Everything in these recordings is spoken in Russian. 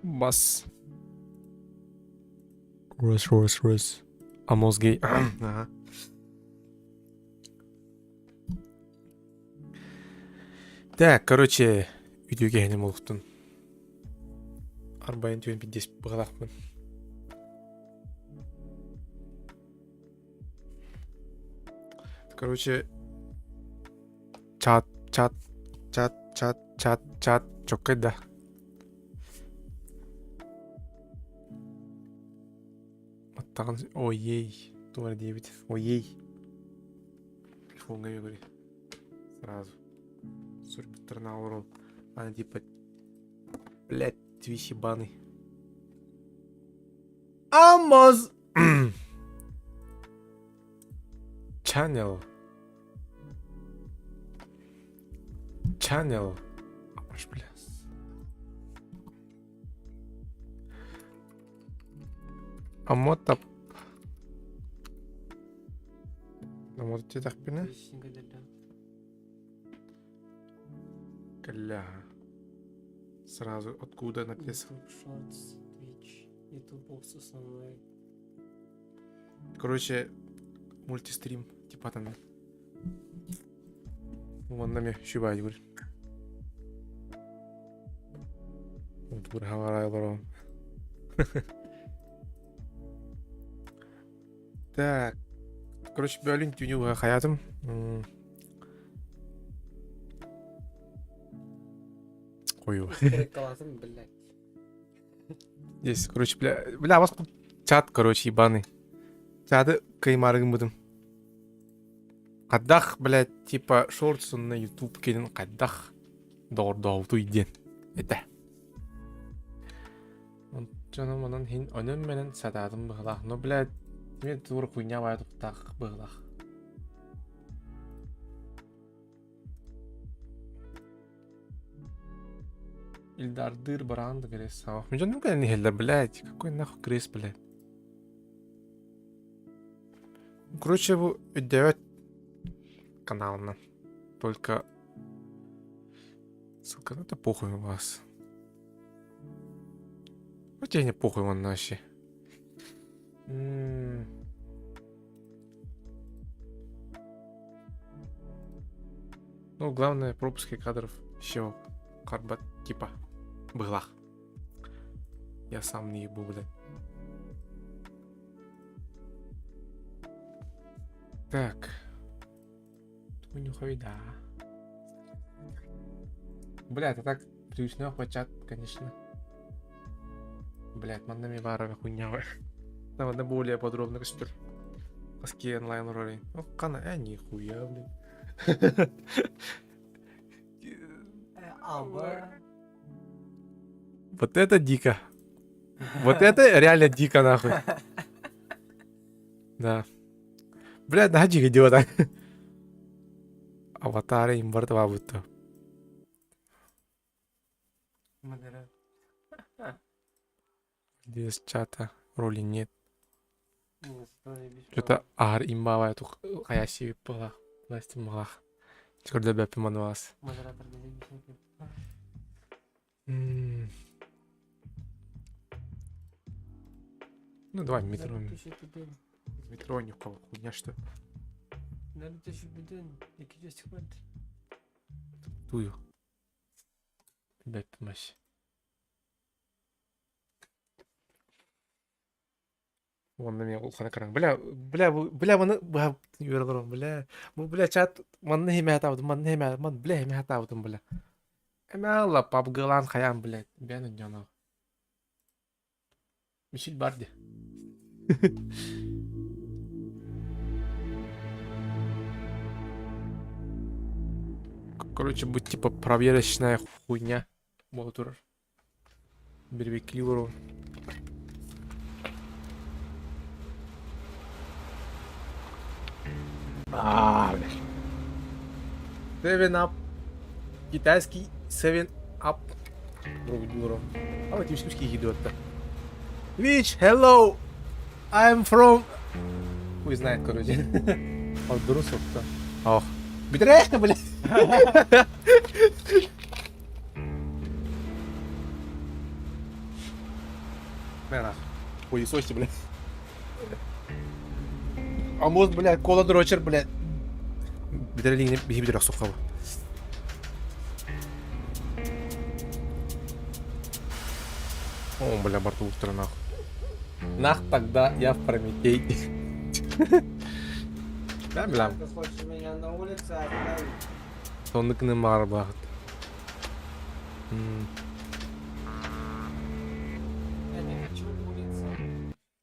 Бас. Раз. А мозги. Ага. Так, короче, видеоге әне молықтың. Арбайын түйен піддес бұғалақпын. Короче, чат. Çok kayda. Аттаған, ой-ей, туар дебит, ой-ей. Телефонға егіре. Сразу. Сүрбіттірін ауыр ол. Аны дейпет. Блядь, твич ебаный. Амаз! Channel. Channel. Аж, бля. Амота. Амота тебе так пина? Кля. Сразу откуда написано? Shorts, Twitch, YouTube бокс основной. Короче, мультистрим. Типа там. Вон нами шибай, говорит. Вот говорю, Так. Короче, бөлін тюнюға хаятым. Ой, Керек каласың, блядь. здесь, короче, бля, вас чат, короче, ебаный. Чаты каймарыгым будым. Каддах, блядь, типа шортсын на YouTube келін каддах дордауты иден. Это. Жана манан хин өнім менен сатадым бұғылақ. Но, блядь, мен тур хуйня байды құттақ бұғылақ. Ильдардыр баранды крес. Мен жаным кәлі нехелі, блядь. Какой нахуй крес, блядь. Короче, bu 9 каналынан. Только ссылка, ну это похуй у вас. Ну тебе не похуй вон вообще. Ну, главное, пропуски кадров еще карбат типа былах. Я сам не ебу, блядь. Так. Нюхай, да. Блядь, это так привычно хватать, конечно. Блядь, маннами варами хуйня. Там на более подробно, костер. Хаски онлайн роли. Ну, кана, нихуя, блядь. Вот это дико. Вот это реально дико, нахуй. Да. Блядь, нахуй идиота. Аватары им бортова будто. Без чата роли нет. Что-то ар имбавая тух хаяси пала. Власти малах. Чекорда бяпи мануас. Ну давай метро. Метро не впало, хуйня что. Nerede taşıbıdın? 250. Тую. Бяпимаш. Вон на меня улхана каран. Бля, вон юргором, бля, чат, ман не химя тавдым, ман, бля, химя тавдым, бля. Эмяла, папгылан хаям, блядь, бяны дёнов. Мишель Барди. Короче, будет типа проверочная хуйня. Мотор. Бербекли урон. Блядь. 7 Up. Китайский 7 Up. Друг урон. А вот типичный идет-то. Which, hello. I'm from... Хуй знает, короче. От брусов-то. Ох. Бедрешка, блядь. Наверное, хуесости, блядь. А мост, блядь, кола дрочер, блядь. Бедрелине бедра сухого. О, бля, борту ультра нахуй. Нах тогда я в Прометей. Да, бля. Ты хочешь меня на улице оставить? Соныкны мар багыт. Я не хочу улицы.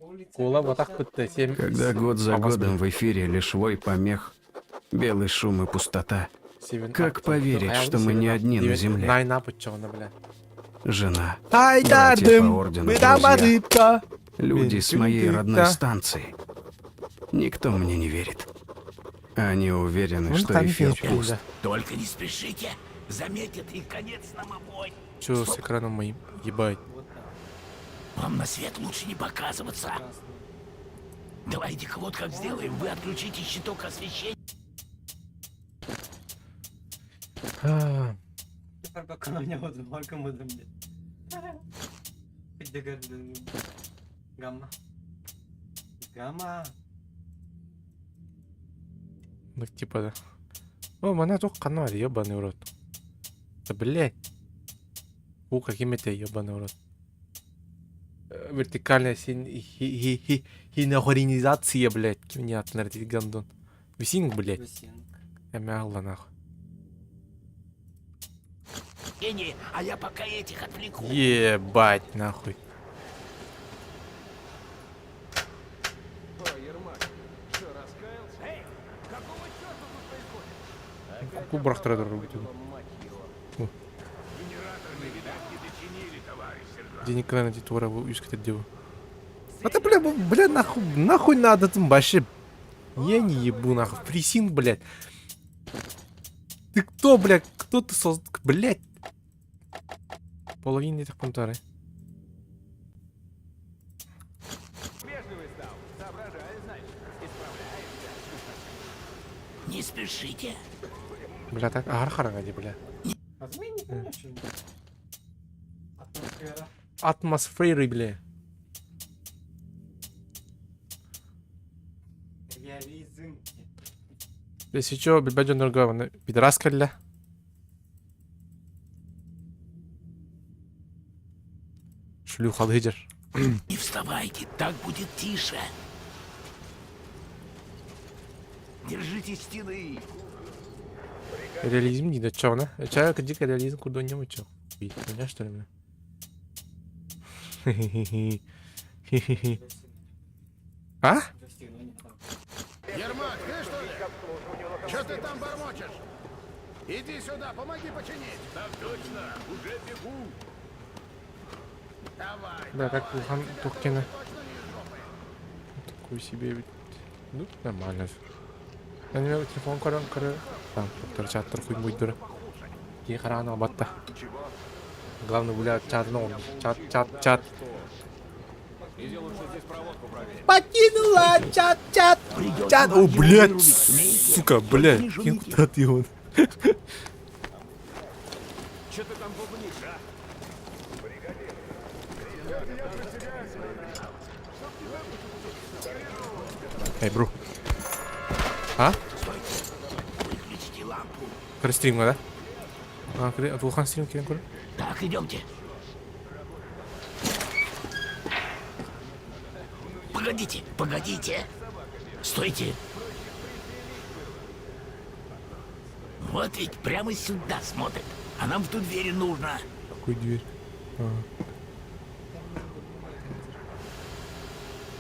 Улица Кола это вот так всё вот-то хуйня. 7. Когда год за годом в эфире лишь вой помех, белый шум и пустота. Как поверить, что мы не одни на земле? Найна почёна, бля. жена, Ай, да, братья по дым, ордену, выдам друзья, рыбка. люди с моей Тюлька. родной станции. Никто мне не верит. Они уверены, что эфир пуст. Только не спешите. Заметят, и конец нам обоим. Чё с экраном моим? Ебать. Вам на свет лучше не показываться. Давайте-ка вот как сделаем. Вы отключите щиток освещения. А, Süper Bakan oynamadım. Bakamadım diye. Bir de gördüm. Gamma. Gamma. Ну, типа, да. О, мана только канал, ебаный в рот. Да, блядь. У, какими-то ебаный в рот. Вертикальная хинохоринизация, блядь. Понятно, этот гандон. Висинг, блядь. Весен. Я мягла, нахуй. А я пока этих отвлеку. Ебать, нахуй. Кубрах треба робити. Денег на титора искать дело. А ты, бля, нахуй надо там вообще. Я не ебу, нахуй. Фрисинг, блядь. Ты кто, блядь? Кто ты создал? Блядь. Половина этих понтары. Не спешите. Бля, так агар-харагади, бля. Возьми, не понимаю, что это. Атмосфера. Атмосферы, бля. Реализм. Если чё, бля, другого. Пидораска, бля. Шлюха, лидер. Не вставайте, так будет тише. Держите стены. Реализм не да чё, на? Чё, дико реализм куда-нибудь чё? Бить меня, что ли, бля? Хи-хи-хи. А? Ермак, ты что ли? Что ты там бормочешь? Иди сюда, помоги починить. Так точно, уже бегу. Давай. Да, как Вухан Тухкина. Такой себе ведь. Ну, нормально. Я не знаю, телефон коры. Там, торчат, хуй будет дура. Тихо, батта. Главное, бля, чат, ну, чат. Покинула чат. О, блядь, сука, блядь, куда ты он? Что ты там бубнишь, а? Эй, бро. А? Выключите лампу. Крестрим, да? А, Вухан стрим, кем куры? Так, идемте. Погодите. Стойте. Вот ведь прямо сюда смотрит. А нам в ту дверь нужно. Какую дверь?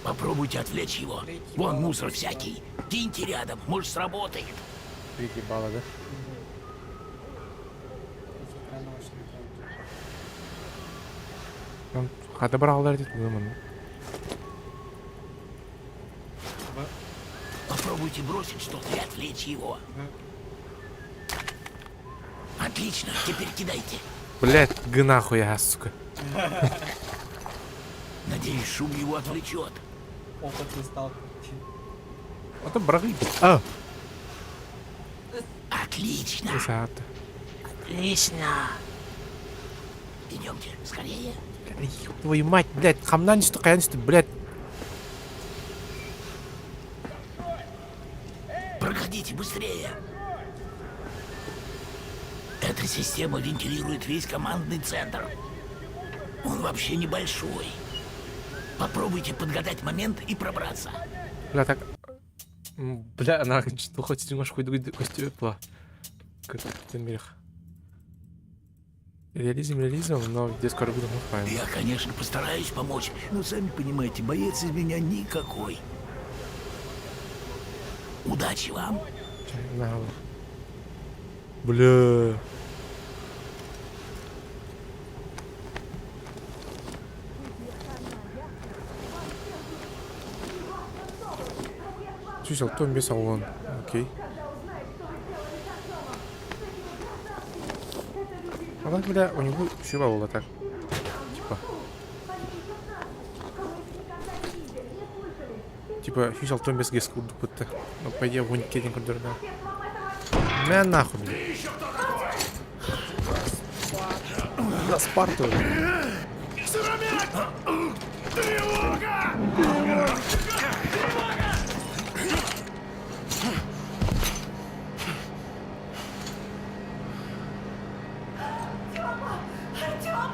Попробуйте отвлечь его. Вон мусор всякий. Киньте рядом, может сработает. Перегибала, да? Там хадабралдар дейді думаю. Попробуйте бросить что-то и отвлечь его. Отлично, теперь кидайте. Блять, нахуй я, сука. Надеюсь, шум его отвлечет. Опытный сталкер. А то брагы. А, Отлично. саат. Отлично. Идемте, скорее. Твою мать, блять, хамнан что каянство, блять. Проходите быстрее. Эта система вентилирует весь командный центр. Он вообще небольшой. Попробуйте подгадать момент и пробраться. Бля, так. Бля, она что хочет немножко хуй костюм. Как ты мирах. Реализм, но где скоро буду махаем. Я, конечно, постараюсь помочь, но сами понимаете, боец из меня никакой. Удачи вам. Бля. Тюсел, без салон. Окей. А вот, бля, у него чего было так? Типа, Тюсел, без геску будто. Ну, по идее, вон кетинг кудерна. На нахуй, бля. На Спарту. Артём!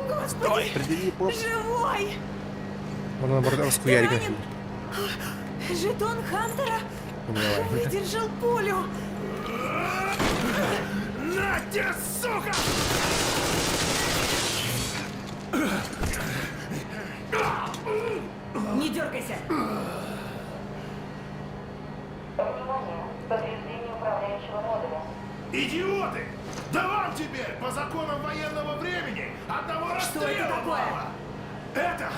Господи! Живой! Он наоборот раскуярить начал. Жетон Хантера выдержал пулю! На тебе, сука! Не дергайся! Повреждение управляющего модуля. Идиоты! Да вам теперь, по законам военного времени, одного Что расстрела это такое? мало. Это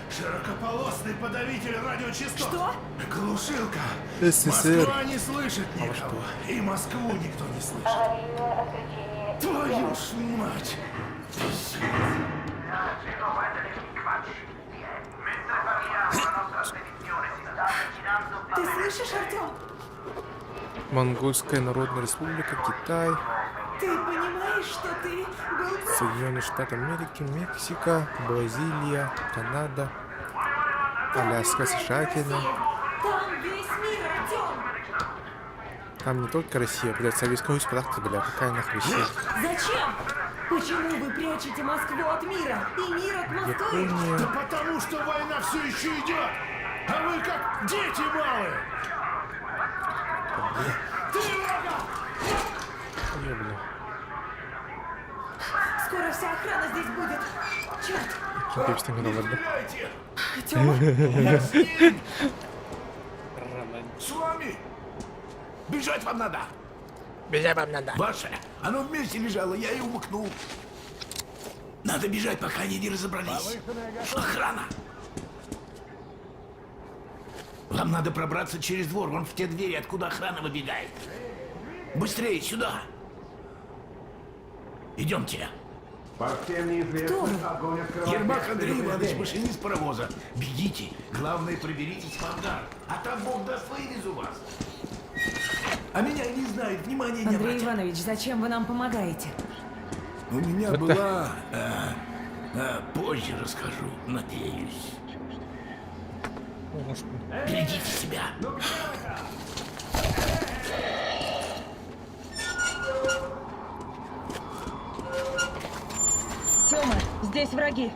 широкополосный подавитель радиочастот. Что? Глушилка. СССР. Москва не слышит никого. И Москву никто не слышит. Аварийное отключение. Твою ж мать! Ты слышишь, Артём? Монгольская Народная Республика, Китай, Ты понимаешь, что ты был... Соединенные Штаты Америки, Мексика, Бразилия, Канада, Аляска, США, Кения. Там весь мир, Артём! Там не только Россия, блядь, Советская Союз, бля, какая нахуй Россия? Зачем? Почему вы прячете Москву от мира и мир от Москвы? Япония. Да потому что война все еще идет! А вы как дети малые! Тревога! Ёбля. Скоро вся охрана здесь будет. Черт! Каким ты говорил, да? Стреляйте! Тёма, Я с ним! С вами! Бежать вам надо! Бежать вам надо. Ваше, оно вместе лежало, я и умыкнул. Надо бежать, пока они не разобрались. Охрана! Вам надо пробраться через двор, вон в те двери, откуда охрана выбегает. Быстрее, сюда! Идемте. Ермак Андрей Иванович, машинист паровоза. Бегите. Главное, проберитесь в ангар. А там Бог даст, вывезу вас. А меня не знают, внимания не Андрей обратят. Иванович, зачем вы нам помогаете? У меня была... позже расскажу, надеюсь. Берегите себя. Тёма, здесь враги.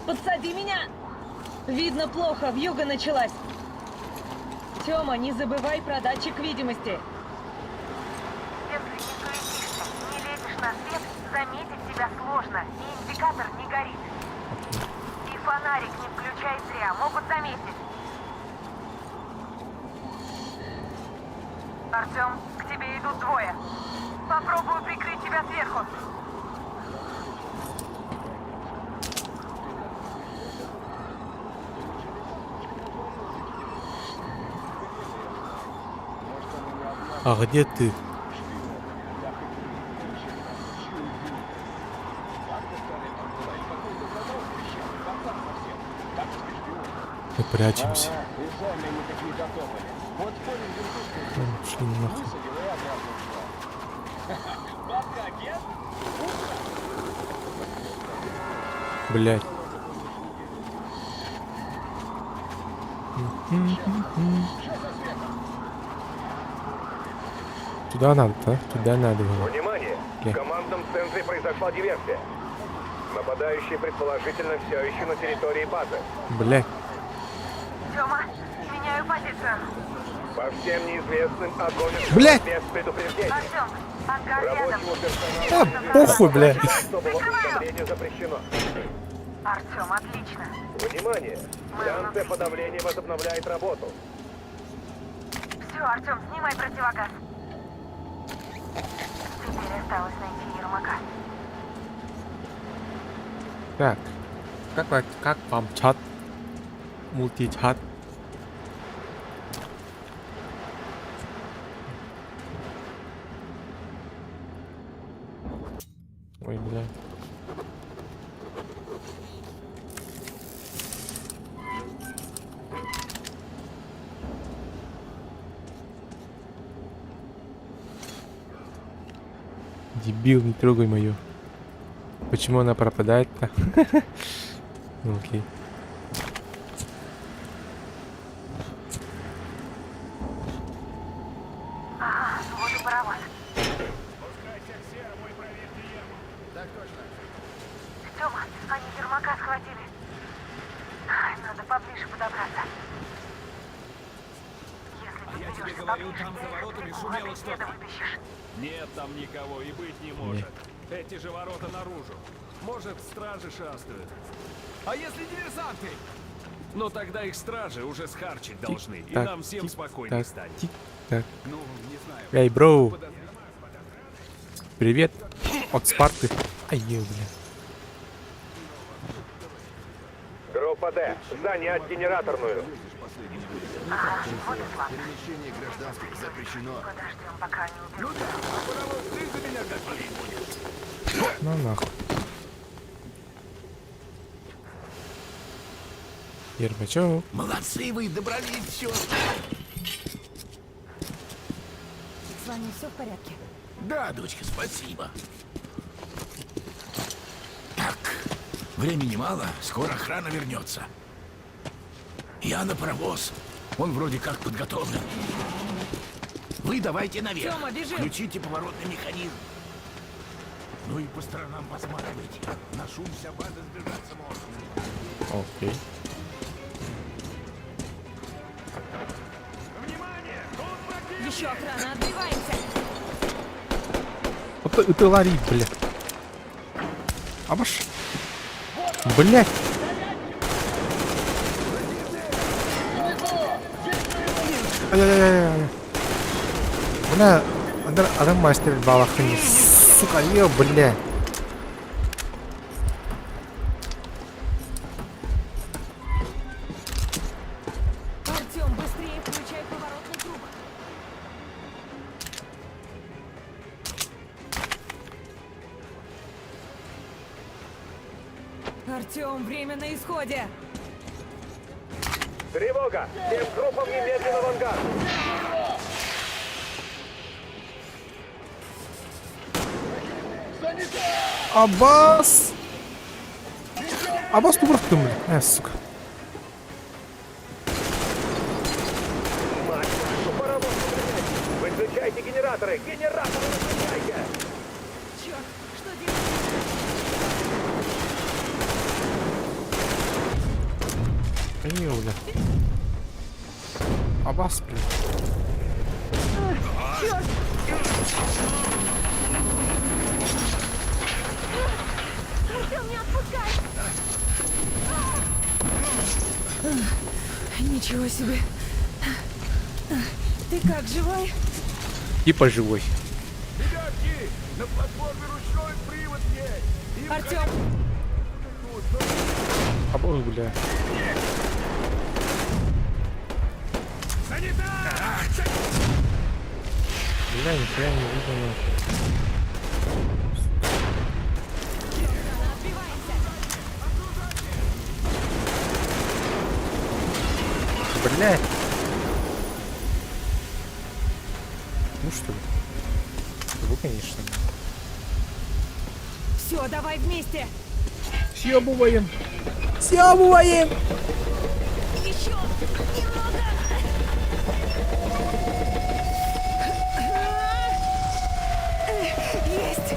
Подсади меня. Видно плохо, вьюга началась. Тёма, не забывай про датчик видимости. Если не суетишься, не лезешь на свет, заметить тебя сложно, и индикатор не горит. И фонарик не включай зря, могут заметить. Артём, к тебе идут двое. Попробую прикрыть тебя сверху. А где ты? Мы прячемся. Шли нахуй. Блять. Туда надо, да? Туда надо было. Внимание! В командном центре произошла диверсия. Нападающий предположительно все еще на территории базы. Блять. Тёма, меняю позицию. По всем неизвестным огонь Блядь! без предупреждения. Артём, ангар рядом. Рабочему персоналу А, похуй, блядь. особого уведомления запрещено. Артём, отлично. Внимание! Станция подавления возобновляет работу. Все, Артём, снимай противогаз. Теперь осталось найти Ермака. Так. Как вам чат? Мультичат. Дебил, не трогай мою. Почему она пропадает-то? Ну окей. Ага, вот и паровоз. Так точно. Тёма, они Ермака схватили. Ай, надо поближе подобраться. Если ты берёшься поближе, там за воротами из шумело этой что-то. беды вытащишь. Нет там никого и быть не может. Эти же ворота наружу. Может, стражи шастают. А если диверсанты? Ну тогда их стражи уже схарчить должны, и Так, нам всем тик, спокойнее так, станет. тик-так. Ну, не знаю. Эй, бро! Привет от Спарты. Ай, бля. Группа Д. Занять генераторную. Ага, вот и славно. Перемещение гражданских запрещено. Подождем, пока они уберут. Ну нахуй. Ермачев. Молодцы вы, добрались, все. С вами все в порядке? Да, дочка, спасибо. Так, времени мало, скоро охрана вернется. Я на паровоз. Он вроде как подготовлен. Вы давайте наверх. Тёма, бежим. Включите поворотный механизм. Ну и по сторонам посматривайте. На шум вся база сбежаться может. Окей. Еще охрана, отбиваемся! Вот это ларит, бля. Абаш. Блять. Ай-яй-яй-яй. Бля, адам мастер балахни. Сука, ё, бля. Артем, быстрее включай поворотный круг! Артем, время на исходе! Тревога! Всем группам немедленно в ангар! Аббас! Аббас тупо бля. Сука. Мать вашу, паровоз выключайте! Выключайте генераторы! Генераторы выключайте! Черт, что делать? Ё, бля. Аббас, бля. Артем, не отпускай! Ничего себе! Ты как, живой? Типа живой. Ребятки, на платформе ручной привод есть. Артем! Аббас, бля. Бля, нихуя не видно. Блядь. Ну что ли? Вы, конечно. Все, давай вместе! Съебываем. Съебываем. Еще немного! Есть!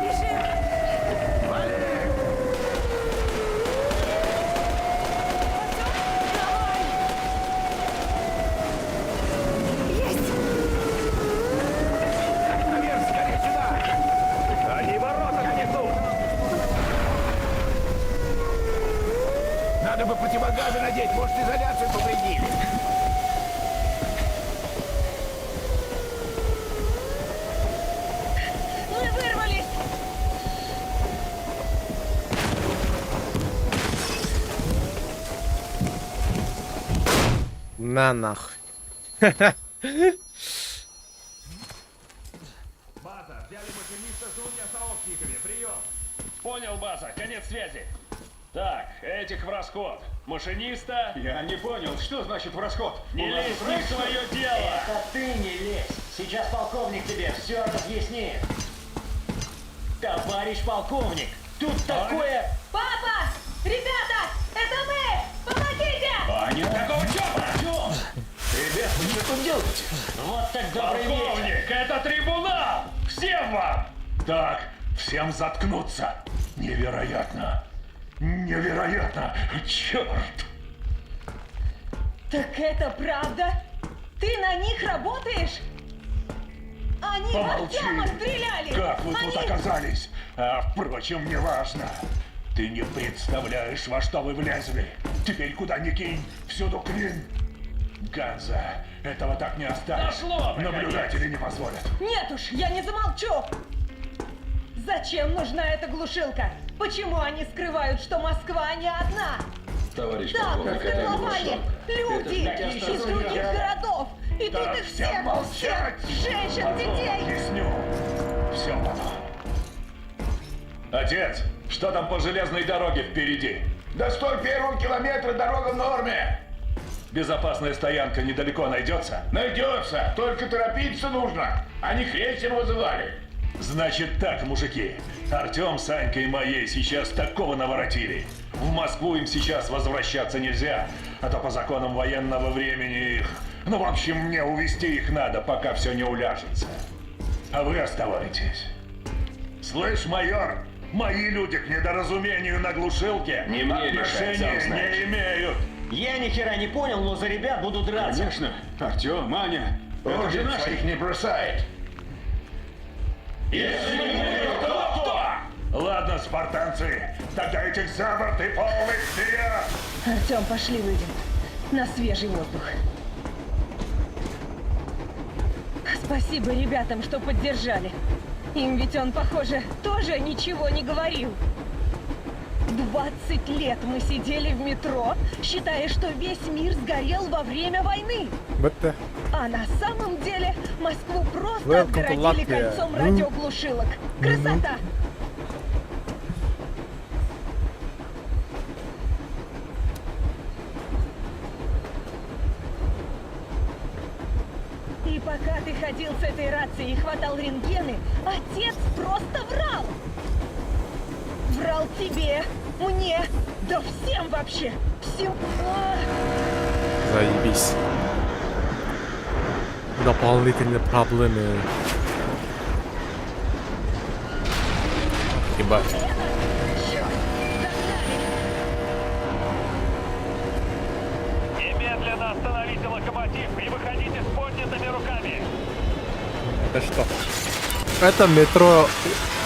Бежим! Есть! Наверх, скорее сюда! Они ворота несут! Надо бы противогазы надеть, может, изоляцию повредили. Мы вырвались! На нахуй. База, взяли машиниста с двумя сообщниками. Прием. Понял, база. Конец связи. Так, этих в расход. Машиниста... Я не понял, что значит в расход? Не лезь не в свое дело! Это ты не лезь. Сейчас полковник тебе все разъяснит. Товарищ полковник, тут такое... Папа! Ребята! Это мы! Помогите! А нет такого чёрта! Ребят, вы что тут делаете? Вот так добрый вечер. Полковник, это трибунал! Всем вам! Так, всем заткнуться. Невероятно. Невероятно. Черт. Так это правда? Ты на них работаешь? Они в Помолчи. Артема стреляли! Как вы Они... тут оказались? А, впрочем, неважно. Ты не представляешь, во что вы влезли. Теперь куда ни кинь, всюду клин. Ганза, этого так не оставишь. Дошло, наконец. Наблюдатели не позволят. Нет уж, я не замолчу! Зачем нужна эта глушилка? Почему они скрывают, что Москва не одна? Товарищ Да, полковник, это не штурмовали глушилка. люди из других городов! И Да тут их всем всех, молчать! женщин, детей! Объясню. Все потом. Отец, что там по железной дороге впереди? До 101 километра дорога в норме. Безопасная стоянка недалеко найдется? Найдется, только торопиться нужно. Они крейсер вызывали. Значит так, мужики. Артем с Анькой моей сейчас такого наворотили. В Москву им сейчас возвращаться нельзя, а то по законам военного времени их... Ну, в общем, мне увезти их надо, пока все не уляжется. А вы оставайтесь. Слышь, майор, мои люди к недоразумению на глушилке Не мне решать, отношения сам знаешь. не имеют. Я ни хера не понял, но за ребят буду драться. Конечно. Артем, Аня. Это же наши их не бросает. Если не кто? Ладно, спартанцы, тогда этих за борт и полный вперед! Артем, пошли выйдем. На свежий воздух. Спасибо ребятам, что поддержали. Им ведь он, похоже, тоже ничего не говорил. 20 лет мы сидели в метро, считая, что весь мир сгорел во время войны. Бетте. А на самом деле Москву просто Welcome to отгородили Latvia. кольцом радиоглушилок. Красота! И пока ты ходил с этой рацией и хватал рентгены, отец просто врал! Врал тебе, мне, да всем вообще! Всем... Заебись. Дополнительные проблемы. Ебать. Немедленно остановите локомотив и выходите с поднятыми руками. Это что? Это метро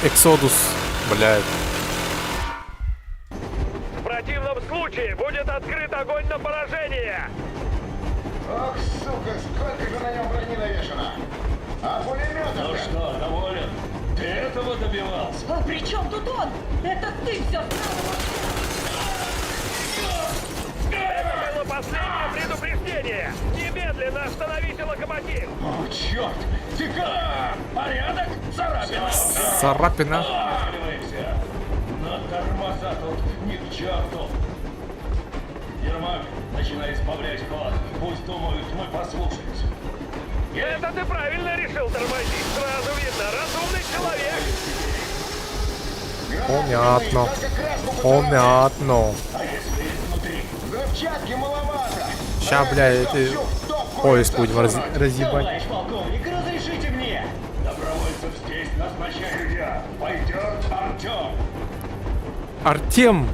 Эксодус, блядь. В противном случае будет открыт огонь на поражение. Ох, сука, сколько же на нем брони навешано. А пулеметов? Ну что, доволен? Ты этого добивался? А при чем тут он? Это ты все Это было последнее предупреждение. Немедленно остановите локомотив. О, черт! Ты как? Порядок? Царапина! Царапина. Останавливайся! На тормоза тут ни к черту! Ермак, начинай избавлять ход. Пусть думают, мы послушаемся. Это ты правильно решил тормозить. Сразу видно, разумный человек. Понятно. Понятно. А если изнутри? Взрывчатки маловато. Ща, блядь, эти поезд будем разъебать. Товарищ полковник, разрешите мне. Добровольцев здесь назначаю я. Пойдет Артем. Артем.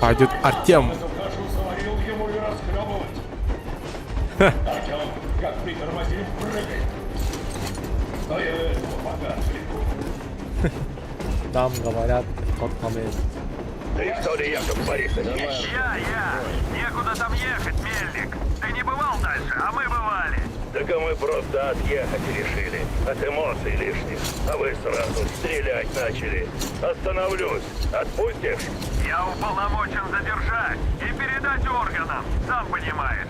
Пойдет Артем. Захожу, заварил ему и расхлебывать. Артем, как притормозим, прыгай. А я этого пока отвлеку. Там говорят, тот момент. Ты что ли, Яков Борисович? Я. Некуда там ехать, Мельник. Ты не бывал дальше, а мы бывали. Так а мы просто отъехать решили. От эмоций лишних. А вы сразу стрелять начали. Остановлюсь. Отпустишь? Я уполномочен задержать и передать органам, сам понимаешь.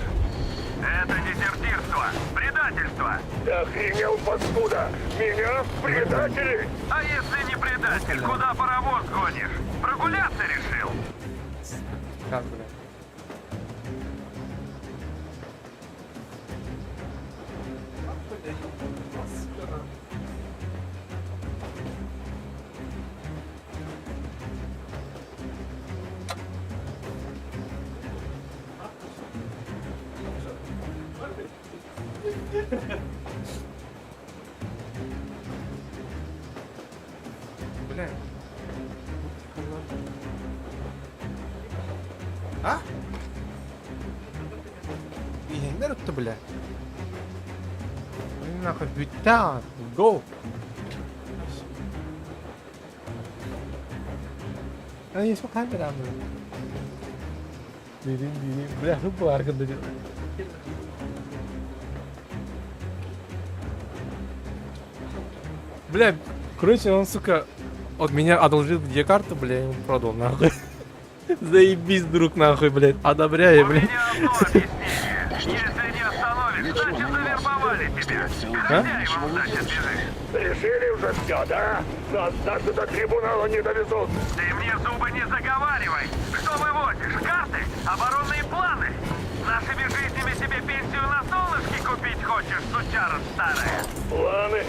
Это дезертирство, предательство. Ты охренел, паскуда? Меня предатели? А если не предатель, куда паровоз гонишь? Прогуляться решил? Как, блядь? Бля. А? Егендер өтті, бля. Нахуй, бүттен. Go. Ай, есть пока камера, бля. Бирин. Бля, ну bu arkada diyor. Бля, короче, он, сука, от меня одолжил 2 карты, бля, я ему продал, нахуй. Заебись, друг, нахуй, блядь. Одобряю, блядь. одно объяснение. Если не остановишь, значит завербовали тебя. Хозяевам, значит, бежишь. Решили уже все, да? Нас даже до трибунала не довезут. Ты мне зубы не заговаривай. Что выводишь? Карты? Оборонные планы? Нашими жизнями себе пенсию на солнышке купить хочешь, сучара старая? Планы?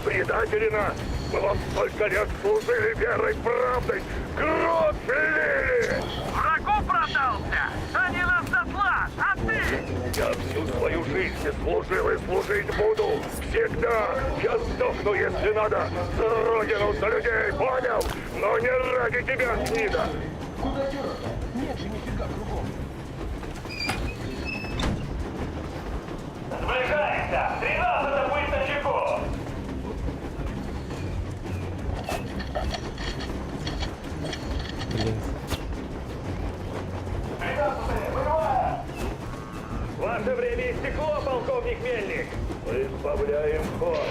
Предатели нас! Мы вам столько лет служили верой, правдой! Кровь лили! Врагу продался! Они нас дотла! А ты? Я всю свою жизнь служил и служить буду! Всегда! Я сдохну, если надо! За родину, за людей, понял? Но не ради тебя, Снида! Куда дёрнуто? Нет же нифига кругом. Сближайся! 13-й путь на чеку! Блин. Ваше время истекло, полковник Мельник! Мы избавляем ход!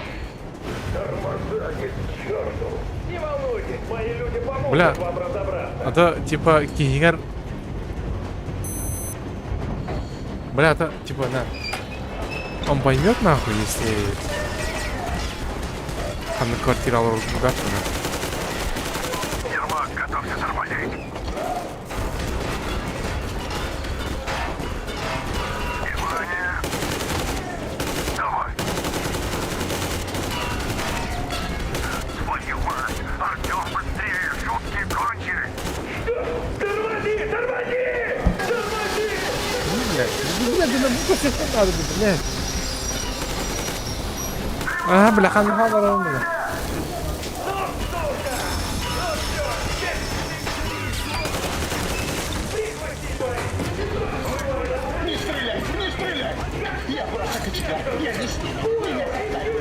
Тормоза не к черту! Не волнуйтесь, мои люди помогут Бля. вам разобраться! Это, типа, Кигер... Бля, это, типа, на... Он поймет, нахуй, если... Там на квартиру ругаться, нахуй. Ермак, готовься тормозить! Внимание! Давай! Твою мать! Артем, быстрее! Шутки кончились! Что? Тормози! Тормози! Тормози! Блядь, да нам просто что надо, блядь. А, бля, хана, бля. Не стреляй! Не стреляй! Я просто кочегар! Я не стреляю!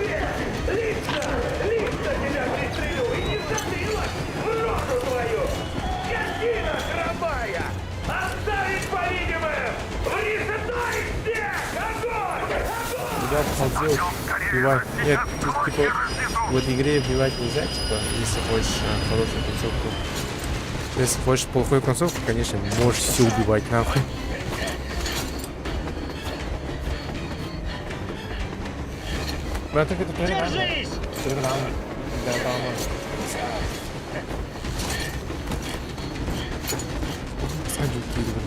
Лично тебя пристрелю и не забилась в рожу твою! Скотина хромая! Оставить по-видимым! Врезай всех! Огонь! Куда посмотрел, убивать. Нет, тут, типа, в этой игре убивать нельзя, типа, если хочешь хорошую концовку. Если хочешь плохую концовку, конечно, можешь все убивать, нахуй. Бля, так это программа. Держись! Программа. Программа. Саджу кидывай.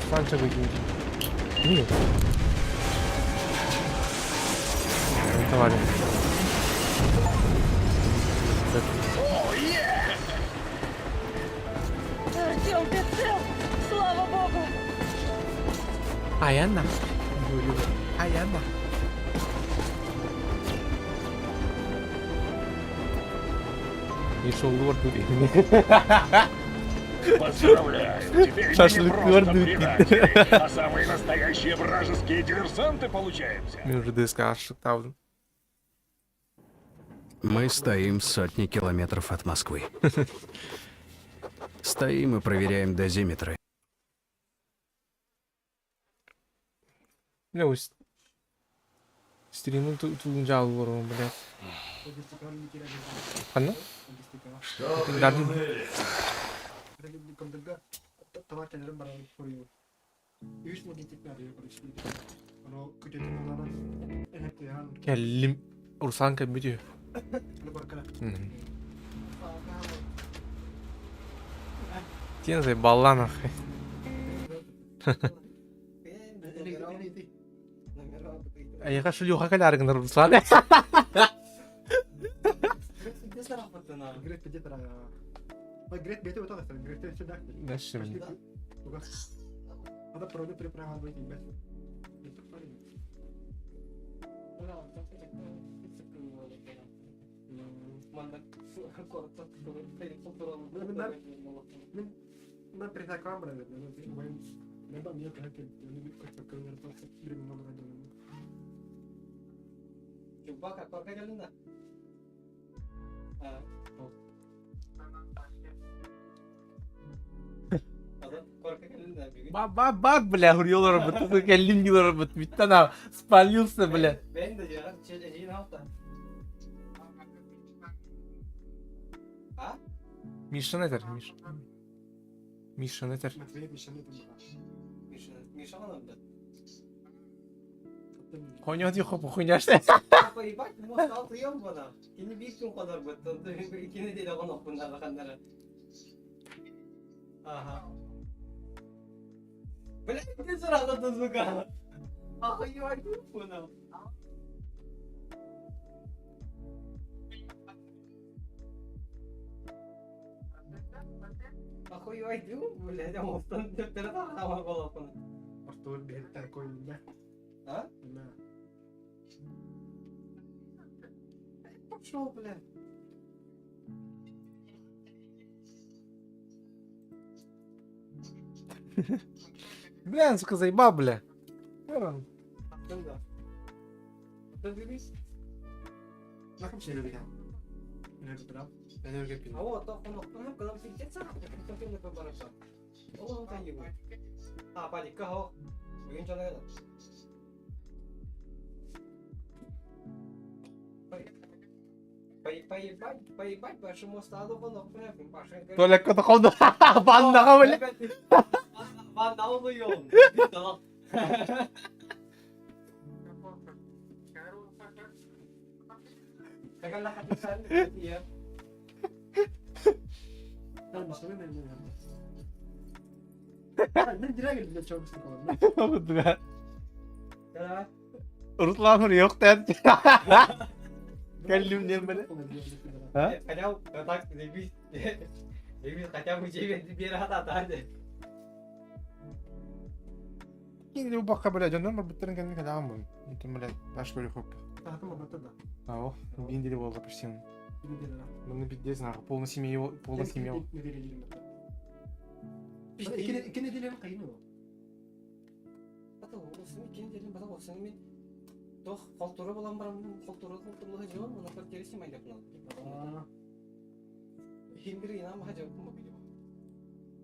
Фанча выкинь. Нет. Товарищ. Артем, ты цел? Слава богу! Аяна. Аяна. И шоу-лорд Поздравляю! Теперь мы Шашлык не просто гордый. предатели, а самые настоящие вражеские диверсанты получаемся. Мы уже ДСК 1000. Мы стоим сотни километров от Москвы. Стоим и проверяем дозиметры. Бля, стриму тут алып барам, бля. Кана? Что придумали? Келлим Урсан кәббетү. Тензай, балла нахуй. Айга шулюха каляргын Руслан. Грет где-то Грет бете вот это, Грет сюда. Нашим. Надо проводить приправу выйти, блядь. На притакам, блядь, не дам мне как как конвертация временного радио. Чубака, korka geldin de. Ha. Adam korka geldin de bir gün. Bak бля, vuruyorlar bu. Tıkı kellim diyorlar bu. Bir tane spalıyorsa bля. Ben de ya, çeleceğin hafta. Ha? Миша нетер, Миша. Миша нетер. Матвей Мишаный там. Миша mı da? Хуйня diyor hopu хуйня işte. Kafayı bak, bu most altıyor mu bana? Yine bir gün kadar battı. İkini değil ona bunlar bakanlara. Aha. Böyle bir sırada tuzluka. Kafayı bak buna. Kafayı bak böyle de mostan tepere takama balapını. Артур бегает такой, да? Ha? Да. Пошел, блядь. Бля, сука, заебал, бля. Aslında. Dövüş. На ком сидели там? Я забрал. Ben öyle yapayım. Ama o da konaktan kadar bir tek sana. Takım da barışa. Oğlum sen gibi. Ha, bari kaho. Bugün canına kadar. Поебать вашему стаду konaktan yapayım. Başka. Tuvalet kata kaldı. Bandaga bля. Ben ne oluyorum? Tamam. Tekan lah hati sen ya. Tamam, Mишаный, наверное. Ben direkt geldim çok sık oldu. Bu bля. Ya. Ruslan vuruyor yok der. Kellim diye böyle. Ha? Kacau, tak Devi. Devi kacau uji bir hata hadi. Şimdi bu bakka böyle canım var bitirin kendini kadar mı? Şimdi böyle baş böyle hop. Tahtım orada da. А, bin dili oldu почти. Bir de la. Bunu bir de знаю, полная семья. Ne vereceğim ben. İkini dilerim kayını o. Ata olsun ikinci dedim bana olsun mi? Toh kulturu bulan barang kulturu haja mana percaya main dah kenal. Hindri nama haja aku biliyor.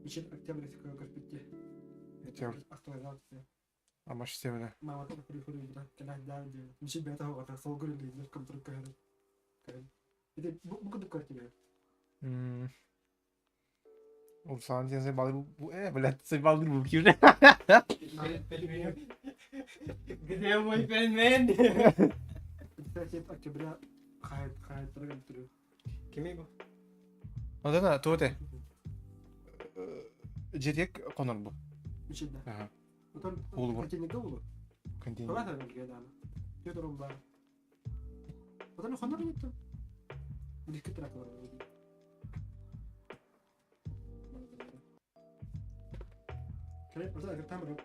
İçin октябрь как bitti. Октябрь. Актуализация. Ama işte öyle. Мама тоже приходит, да, когда да, мечи бета вот так сол гулин да, компьютер кайры. Это bu kadar kартина. Ruslan diye balı bu böyle sen balı bu kim ne? Где мой пельмен? Кстати, октября хает программ турю. Kimi bu? O da ne? Tuğte. Jerek konur bu. İçin de. Aha. Otan Olur bu. kontinlikte olur. Kontinü. Kolay tabii ki adam. Diyorum ben. Otan konur mu tu? Dikkat et var. Kale, otan agar tam yok.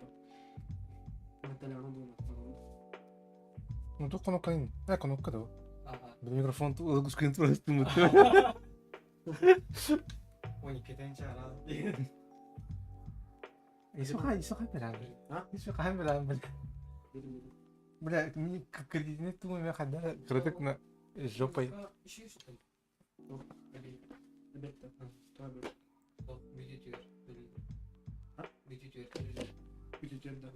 Mesela onu bunu. Ну тут конука не. Конука да. Ага. Bu mikrofon tu sıkıntı просто mı? Он не питает чара. İso beraber. Ha? İso beraber. Бля, мне кредитный ту меня когда кредит на жопой. Еще что-то. Elbette. Tabii. Bütçede.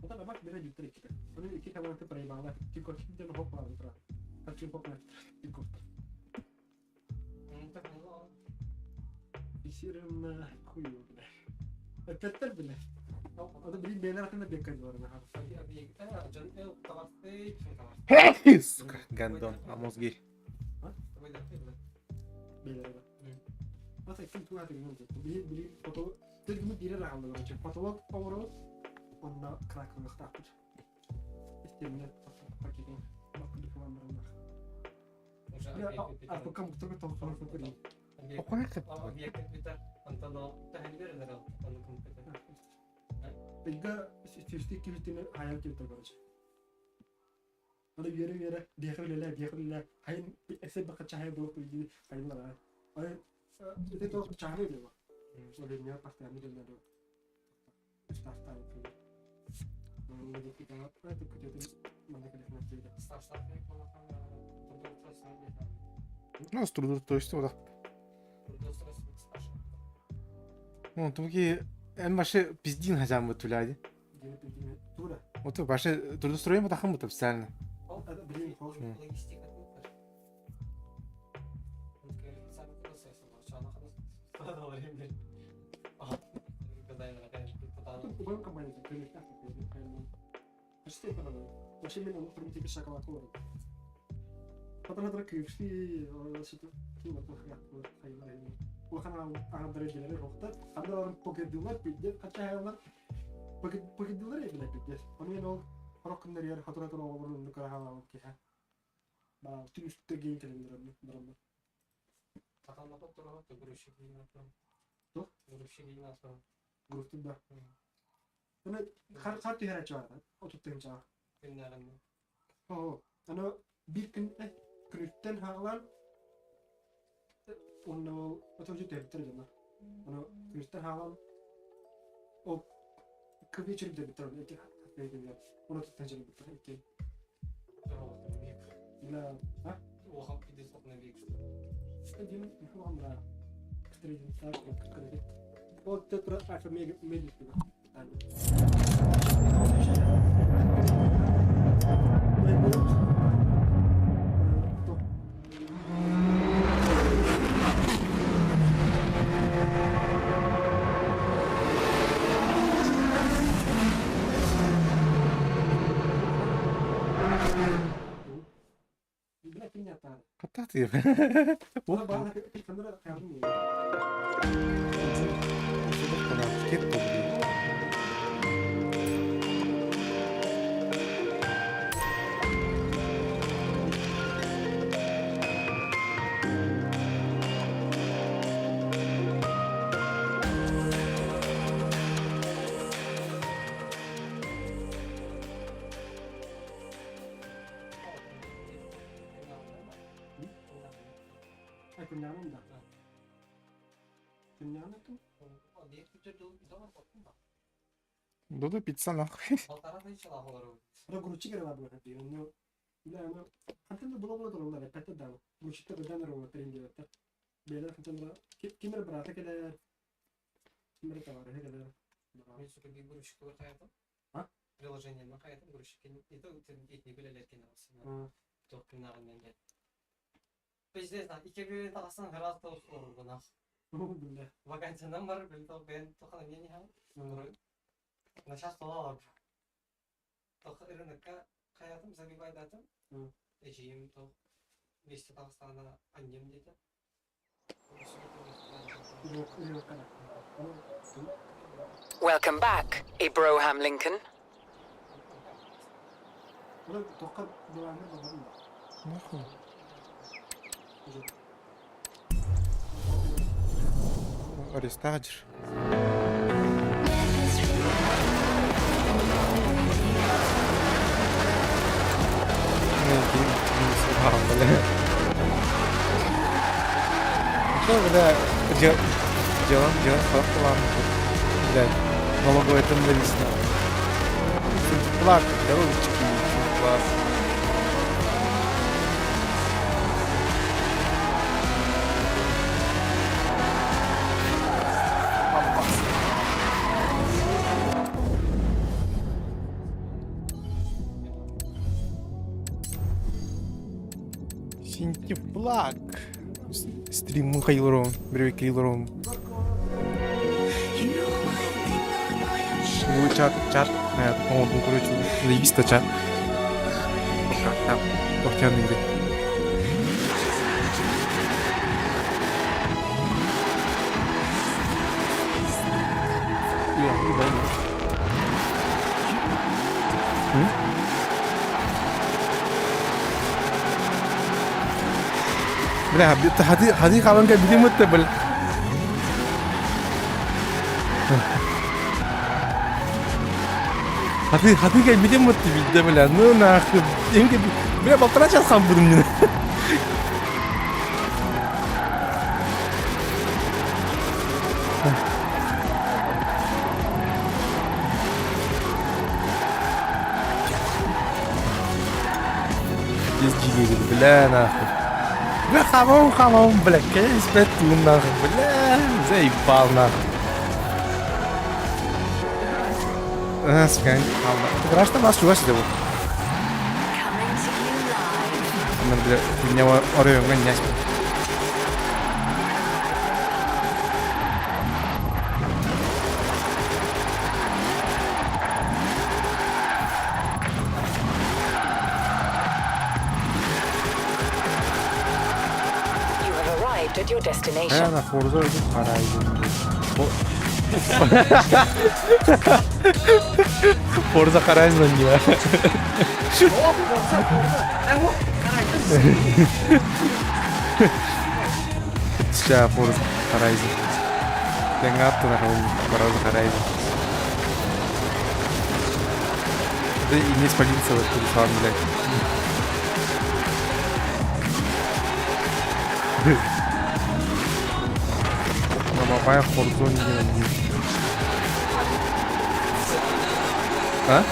O da bak biraz yukarı çıktı. Onun iki tane de parayı bağlar. Çünkü şimdi de hop var utra. Kaçın hop var. Çünkü. İşirim kuyu. Öpetler bile. O da bir beyler hakkında bir kız var. Hey! Сука, гандон, а мозги. Beyler. Bata kim tuğa tegin de. Bili foto tegimi biri rahatlı olacak. Fotoğraf doğru. Onunla kraklık tapır. İstemler paketin. Bakın falan var. Ya artık kamu tuğ tuğ tuğ tuğ. Okuyak hep. Объект битар. Антоно тахилбердер ал. Аны компьютер. Бега системистик кибитini hayal kibitler baracak. Ada yere diğerler hayın ese bakı çahaya doğru bir hayınlar ha. Ay itu tuh çahaya deh bak. Soalnya pasti kami dengan ada staff itu. Jadi kita itu kejadian mana kita nanti staff ini kalau kan terus Nasıl durdur işte o da. Ну, туги en başı пиздин хазам bu tüladi. Tuh. O tu başı durdurayım da hamı tabii sen. Ada beli kol. Logistik atmak var. Mungkin sana proses soalnya kan ada orang yang ah kedai kan kita Bukan kembali ke klinik kan. Pasti kan. Masih minum permisi bisa kalau aku. فترة كيفشي شتو كيما تخيل خيال وخنا عند رجال الوقت عندنا $1 بيدي حتى هذا $1 يبلا بيدي أنا ينو هروك النريار فترة تروح ورا نكره هذا كيها ما تيجي تجي كلام درام Atau apa tuh loh tuh guru sih tuh guru sih apa guru tuh dah أنا خارتي هنا جوارا أو تبتين kenalan أنا بيكن كريتين هالان وإنه أتوجه ترجمة أنا كريتين هالان أو كذي شيء بتر إنتي هذي ولا تتنجم بتر إنتي لا ها وهم كده صوتنا بيك كذي هو عمره تريد تاكل كذي أو تترى عارف ميل كذا Hatta diyor. Ona bana bir kamera kayalım ya. Ket bu. Kunyanın da. Kunyanın tuh. dia kerja dulu itu apa Dodo pizza lah. Altara da hiç lah olur Ada guruci kira lah buat dia. Ini, ini, hantar tuh belum belum terlalu ada peta dah. Guruci tuh udah naruh terin dia tuh. Beda hantar tuh. Kimera berarti kada. Kimera tawaran kada. Мен сука bir грузчик var hayatım. Ha? Приложение var hayatım грузчик. Itu не bileler kenarısın. Çok kenarından gel. Bizde zaten 2 takasın herhalde olur buna. Alhamdulillah. Vakansiyondan var ben tokadan yeni ha. Naşas dolar. Tok ırnıkka hayatım sabi baydatım. Ejiyim tok. Bizde Dağıstan'da annem dedi. Welcome back, Abraham Lincoln. Ulan tokat dolanır mı? Nahul. Aristagir. Когда делаем флаг, блядь, налоговая тенденция. Флаг, дорожечки, класс. Синтеплак. Стрим Михаил Бревик Лилором. Bu çat hayatım oldu короче заебись чат. Там похтяный игры. Бля, хати каланга бидемет те бля. Хати ка бидемет те бидде бля. Ну нахуй. Энге бля полтора часа будем мне. Здесь дилери, бля, нахуй. Бля, хамон, бля, конечно, бля, нахуй, бля, заебал, нахуй. Скань, ты граш там нас чуваш его? Бля, у меня орём гонять. At your destination. На Forza Horizon. Forza Horizon ya. Сейчас Forza Horizon. Tengah tuh nak Forza Horizon. Ini спалил целый телефон, блядь. Мамая Хорзон не. А?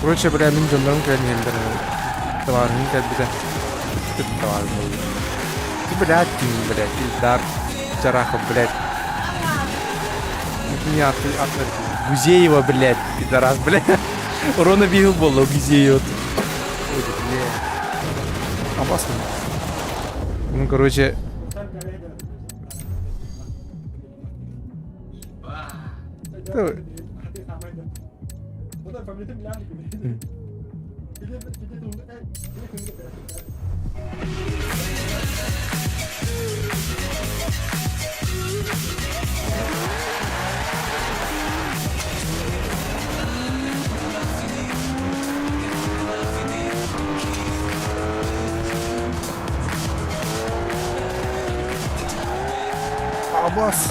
Короче, бля, мен жондарым кәдімдер. Товарың кәдімдер. Товарың. Блядь, Ильдар Чарахов, блядь. Не от Гузеева, блядь, пидорас, блядь. Урона видел было, Гузеева. Опасно. Ну, короче. Абас.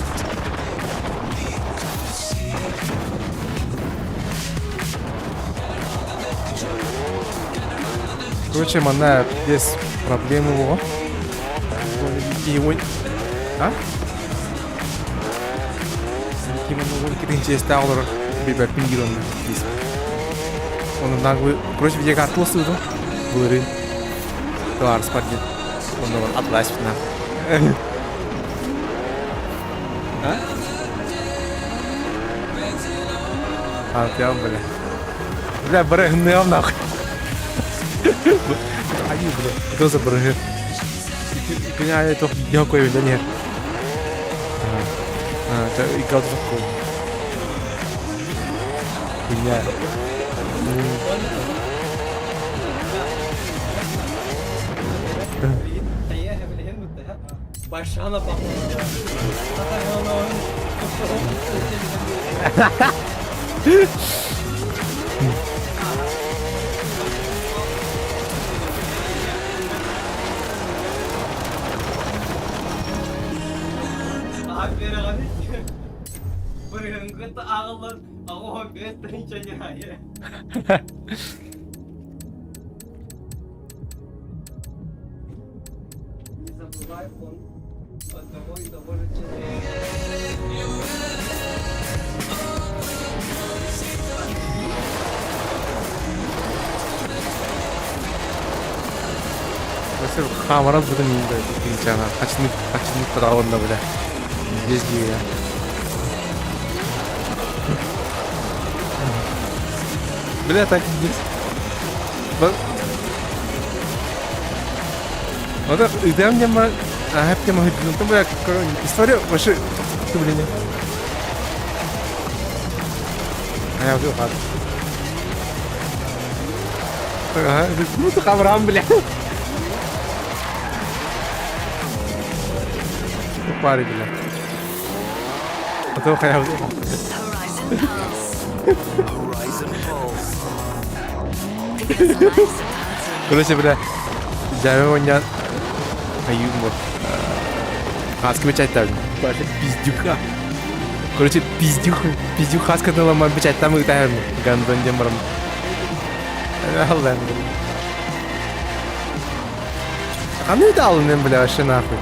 Короче, мана без проблем его. Его... А? Киринче сталлар бибер пингирон. Он наглый. Короче, где картосы уйду. Бурин. Товар спадет. Он отлазит на. А, прям, бля. Бля, брыгнем нахуй. Они, бля, кто за брыгнем? Кня это никакой, да нет. Это и как такой. Кня. Başına bak. Abi abi. Berengket ağlar. Aku betul canya ya. Забывай он от того и того же человека. Хамарат будем инчана. Хачник подаванна, бля. Здесь где я. Бля, так здесь. Вот это, где мне ма... А, я могу... Ну, бля, история вообще... Ты, блин, А я уже хат. Ага, ну ты хаврам, бля. Пари, бля. А то хаяв. Короче, бля. Жаме ойнан. Аюм вот. Хаски печать там. Бля, пиздюха. Короче, пиздюх хаска наломан печать там и там. Гандон демарам. Аллах, бля. А ну да алынем, бля, вообще нахуй.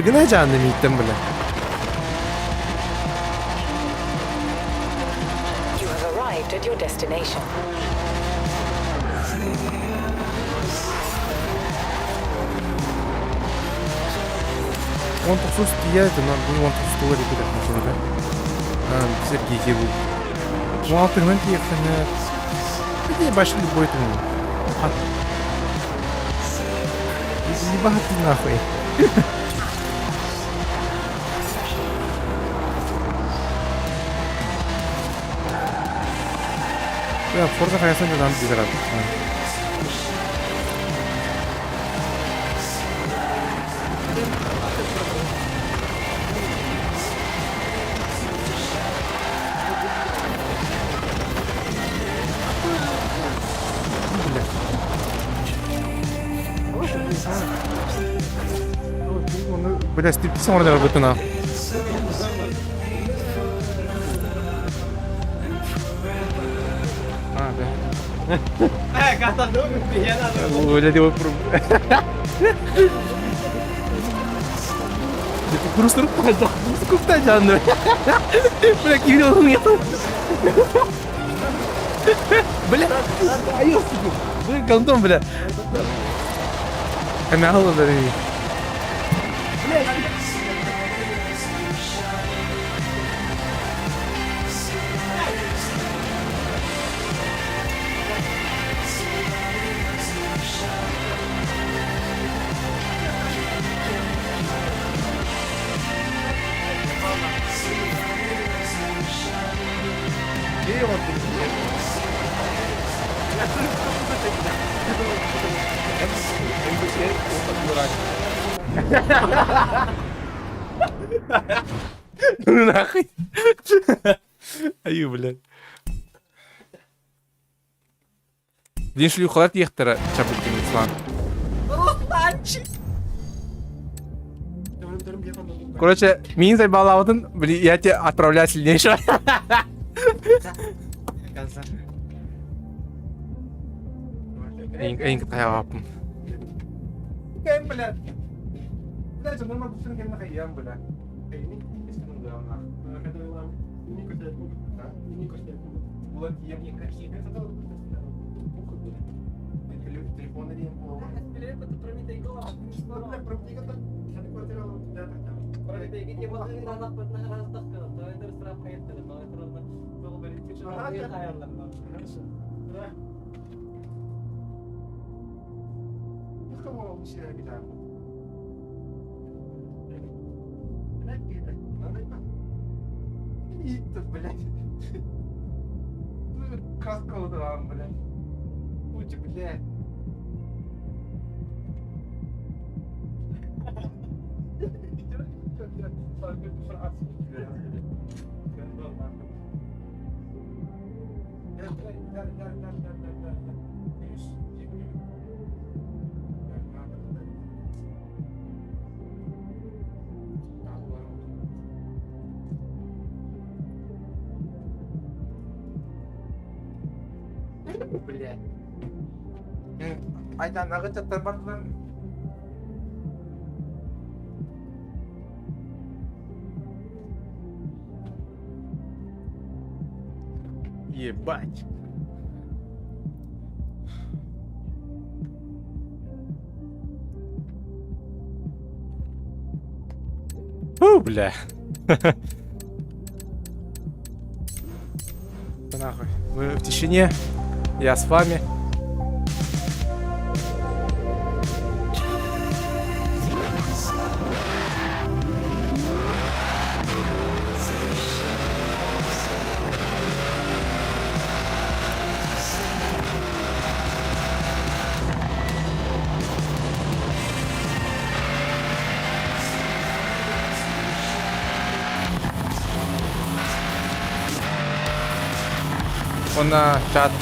Гына жанны миттем, бля. You have arrived at your destination. Он тут стоит, но он тут стоит, бля, машина. Сергей Киру. Ну, алтынын тиектіні... Не башли любой тыны. Ебать ты нахуй. Ya Forza Horizon da güzel abi. Бля, стриптиз орнер работана. Kata dong, dia lah. Udah dia terus pada cukup tajam tuh. Bela kiri orang itu. Bela, ayo. Bela gantung bela. Kenal dari. Ну нахуй. Аю, блядь. Блин, шли ухват ехтера, чапутки Мислан. Короче, мин заебалаудын, блин, я тебя отправляю сильнейшего. Эйн кытаяпым. Кайм, блядь. Блядь, он нормально быстро кайм нахайям, блядь. Эйн, если ну да, нах. Это вам не косят, да? Не косят. Вот я мне косят. Это то. Люди телефоны не было. Это промитый голова. Блядь, промитый голова. Я такой терял, да, так. Промитый гити вот на напад на раздах, то это растрап поехали, но это ровно было бы летишь. Ага, я хорошо. Да. Кого все обидят? И тут, блядь. Ну, краска удала, блядь. Ути, блядь. Блядь. Айданағы чаттар бардылар. Ебать. Бля. Нахуй. Мы в тишине. Я с вами. Ona chat.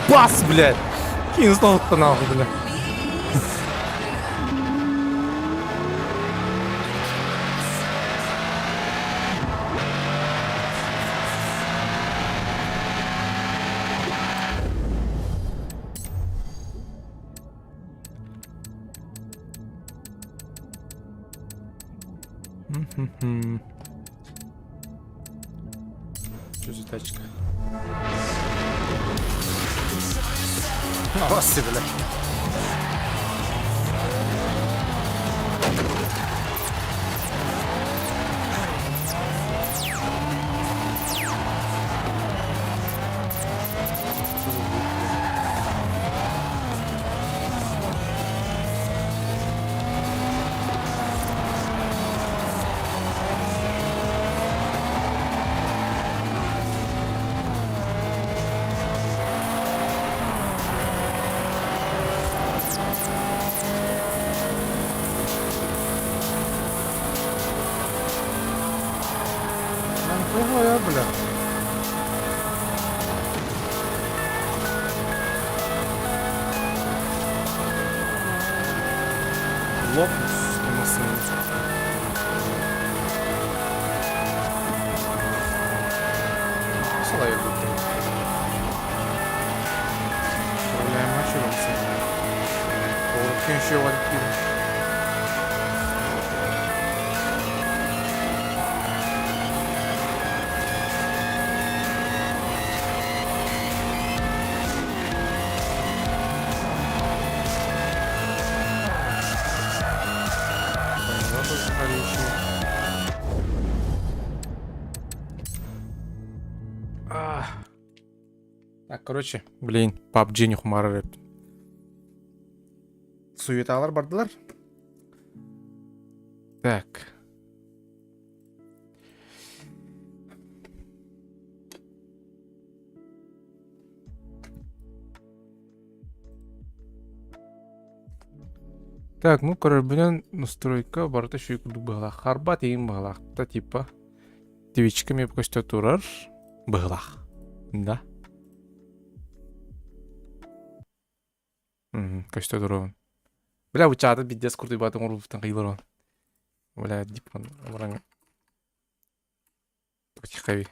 Бас, блядь! Кинь снова-то нахуй, блядь. Что за тачка? Господи, блядь. Ого, бля. Лопнус на машине. Солай буду. Управляем мочеваться. О, еще валькирия. Так, короче, блин, PUBG не хумары. Суеталар бардылар. Так. Так, ну, короче, настройка барыта шүйкілдік бұғылақ. Харба тегін бұғылақта типа. Твичка меп көсті тұрар. Бұғылақ. Да. Көсті тұрауын. Бля, ұчады биддес күрді батын ұрылыптан қиылыр он. Бля, дипман. Бұраңа. Потихави.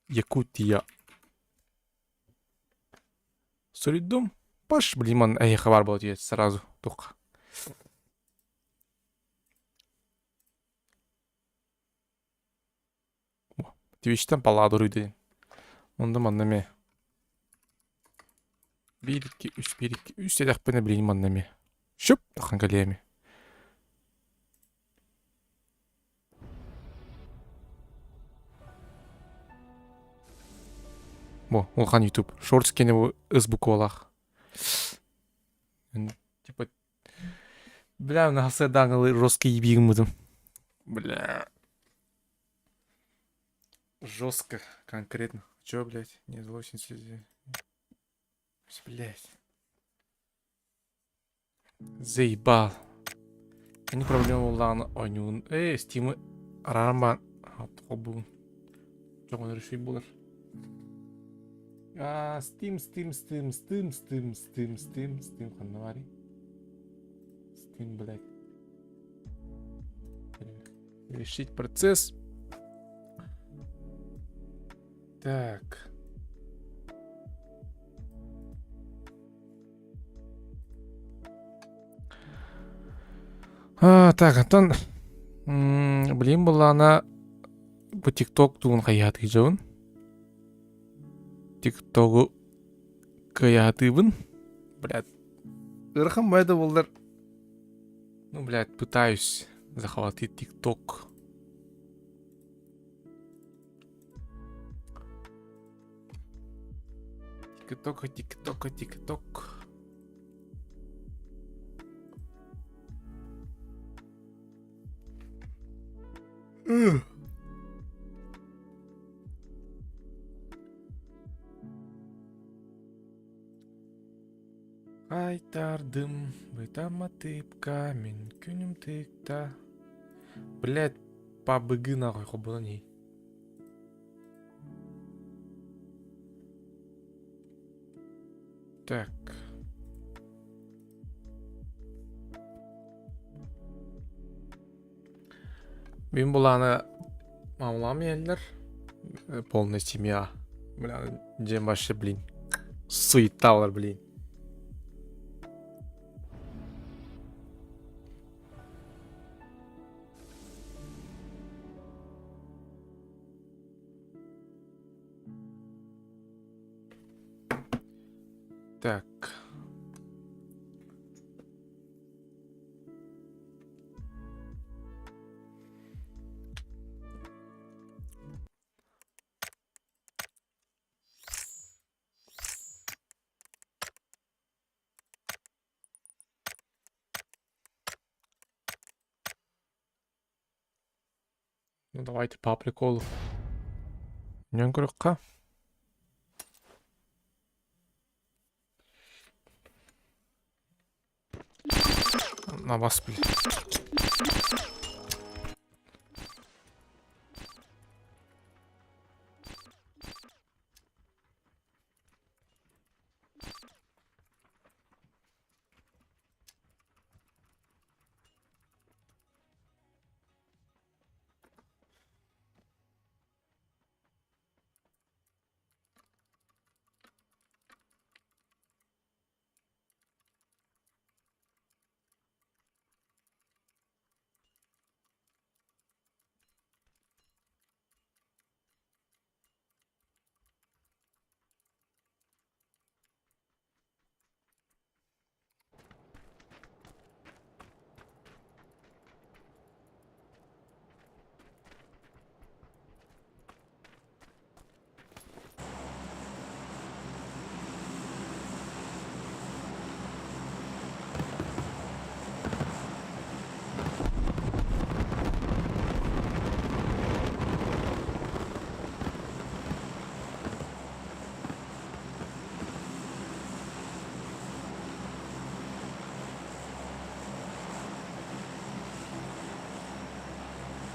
Якутия. Солидом. Паш, блин, ман, эй, хабар был тебе сразу. Только. Твичтен паладу рүйді. Онда маннаме. Берекке, үш берекке. Үш дедақ пені блин маннаме. Шөп, тақын кәлеме. Бо, олхан YouTube. Шортс кені бұл ызбук олақ. Типа... Бля, на хасе даңылы жестко ебегім мұдым. Бля... Жестко, конкретно. Чё, блядь? Не злосен слезы. Блядь. Заебал. Не проблема лана онюн. Стимы арама. Отхобу. Чё он решил булар? Steam, ханавари. Steam, блядь. Решить процесс. Так. Так, Антон. Блин, была она по ТикТок туын каяты жауын. ТикТогу каятыбын. Блядь. Ырхам байда болдар. Ну, блядь, пытаюсь захватить ТикТок. ТикТок. Кайтардым, бытама тыпка, мен күнім тыкта. Блядь, пабыгы нахуй, хоббана ней. Так. Мен буланы мамлам елдер. Полная семья. Бля, дем вообще, блин. Суеталар, блин. Так. Ну давайте по приколу. Не крюка. На вас, блин.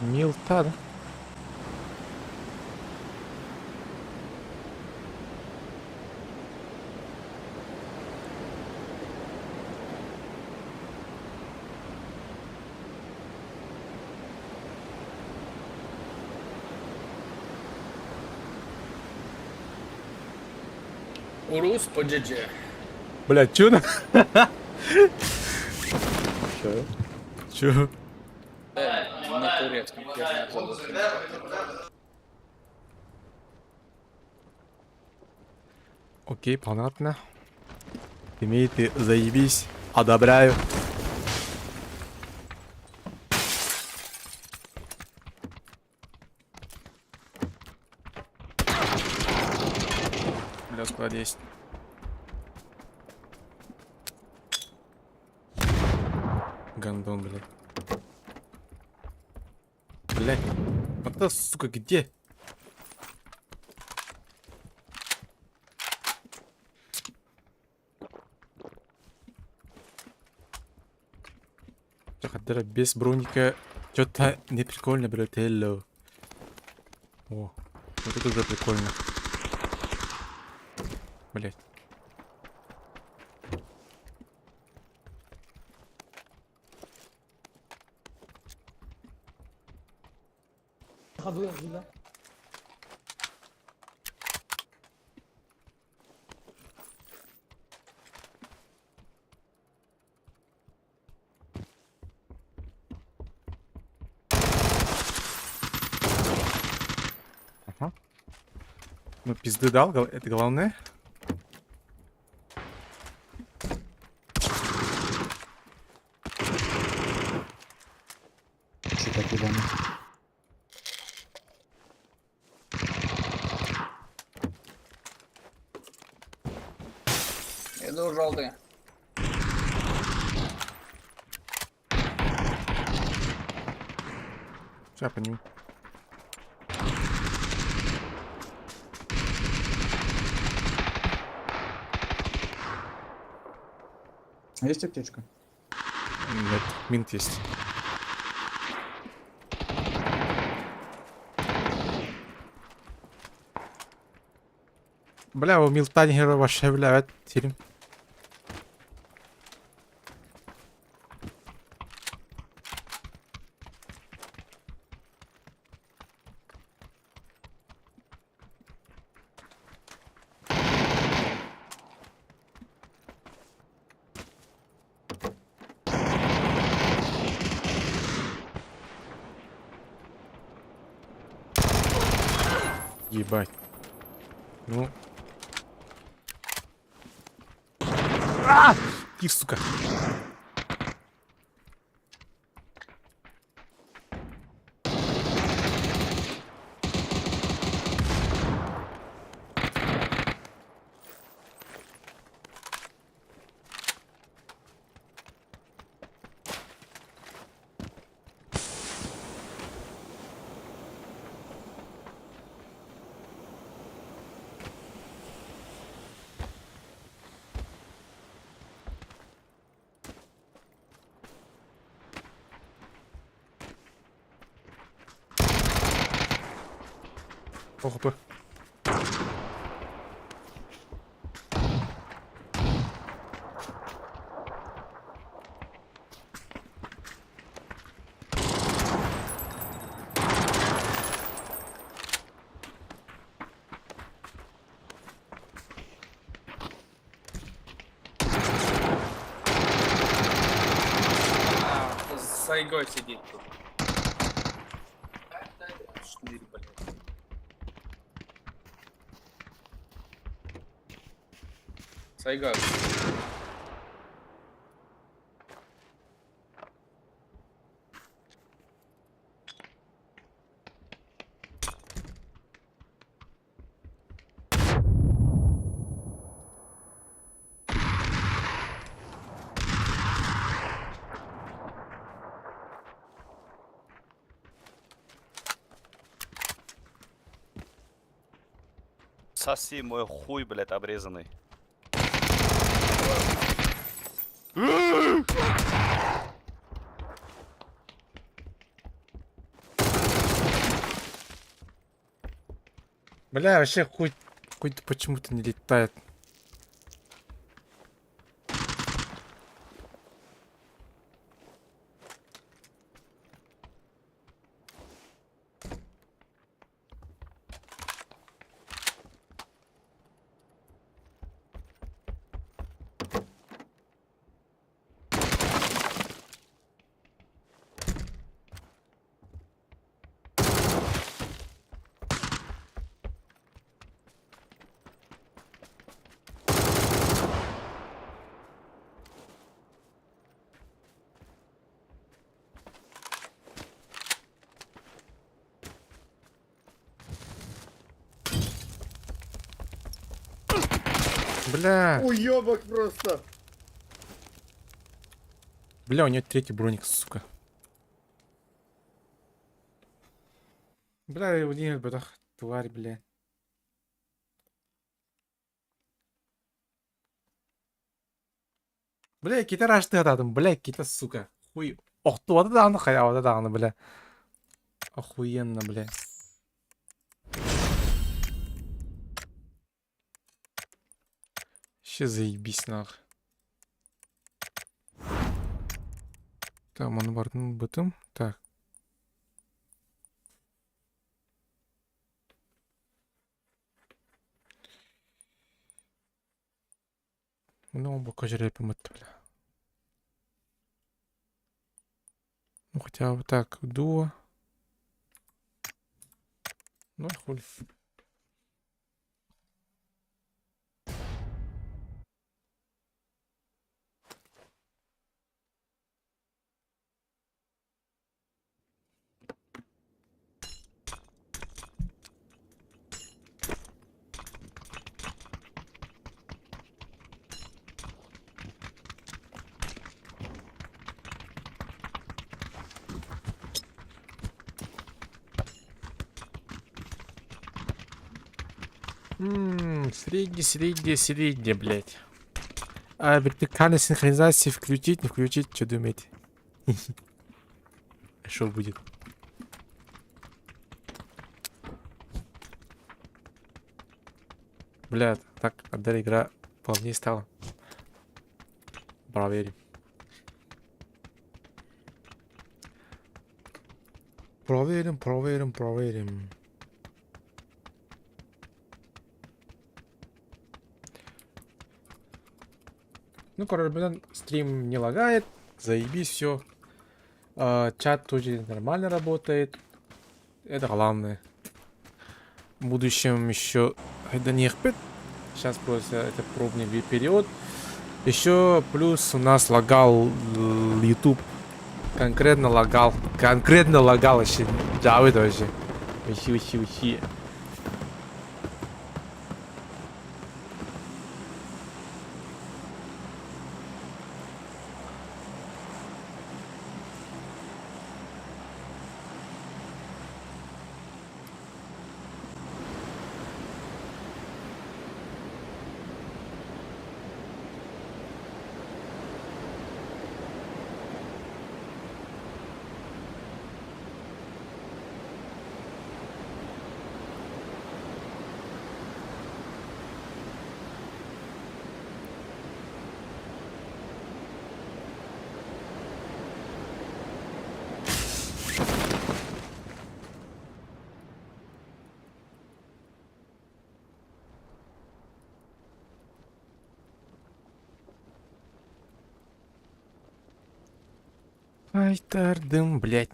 Милта, да? Урус по джедже. Блядь, чё на? Чё? На турецком. Я забыл. Окей, понятно. Имейте, заебись. Одобряю. Бля, склад есть. Гандон, блядь. Блядь. Это, сука, где? Хотя без броника что-то не прикольно, блядь, hello. О, вот это уже прикольно. Блядь. Ну, пизды дал, это главное. Что так ебаный? Иду желтый. Сейчас по ним. А есть аптечка? Нет, минт есть. Бля, у Милтанигера вообще, бля, терем. Ебать. Ну. Ты, сука. Опа. Сайгой сидит тут. Шнырь, блядь. Сайгой. Соси мой хуй, блядь, обрезанный. Бля, вообще хуй почему-то не летает. Бля. Уёбок просто. Бля, у него третий броник, сука. Бля, у них бля, тварь, бля. Бля, какие-то рашты атадым, бля, какие-то, сука. Хуй. Ох, то да, на халява, да, бля. Охуенно, бля. Ще заебись, нах. Там он варнул бытым. Так. Ну, бока жрепим это, бля. Ну, хотя бы так, дуо. Ну, и хули. Средний, блядь. А вертикальная синхронизация включить, не включить, что думаете? Что будет? Блядь, так, отдали игра полнее стала. Проверим. Проверим. Ну, короче, стрим не лагает. Заебись, все. Чат тоже нормально работает. Это главное. В будущем еще это не хпит. Сейчас просто это пробный период. Еще плюс у нас лагал YouTube. Конкретно лагал вообще. Джавы тоже. Вообще. Айтардым, блядь.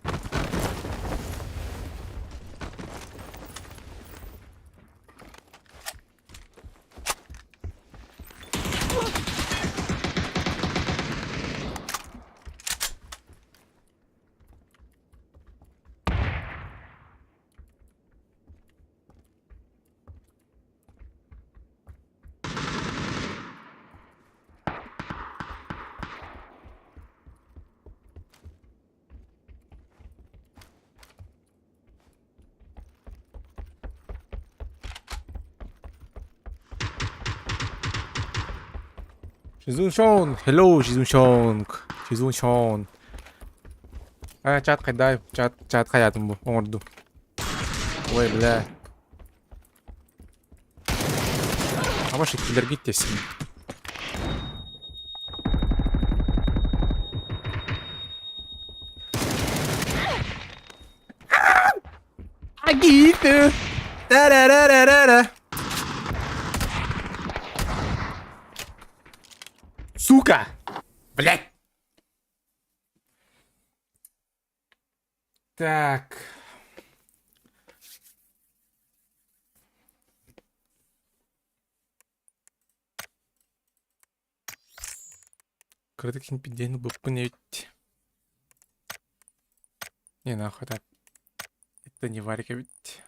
Жизуншон, hello, Жизуншон. Чат қайдай, чат қаятым бұл, оңырду. Ой, бля. Ваши киллер гиттесін. Агиты! Та-ра-ра-ра-ра-ра! Сука! Блядь! Так. Крытый кинпидейный был понять. Не нахуй так. Это не варик, ведь.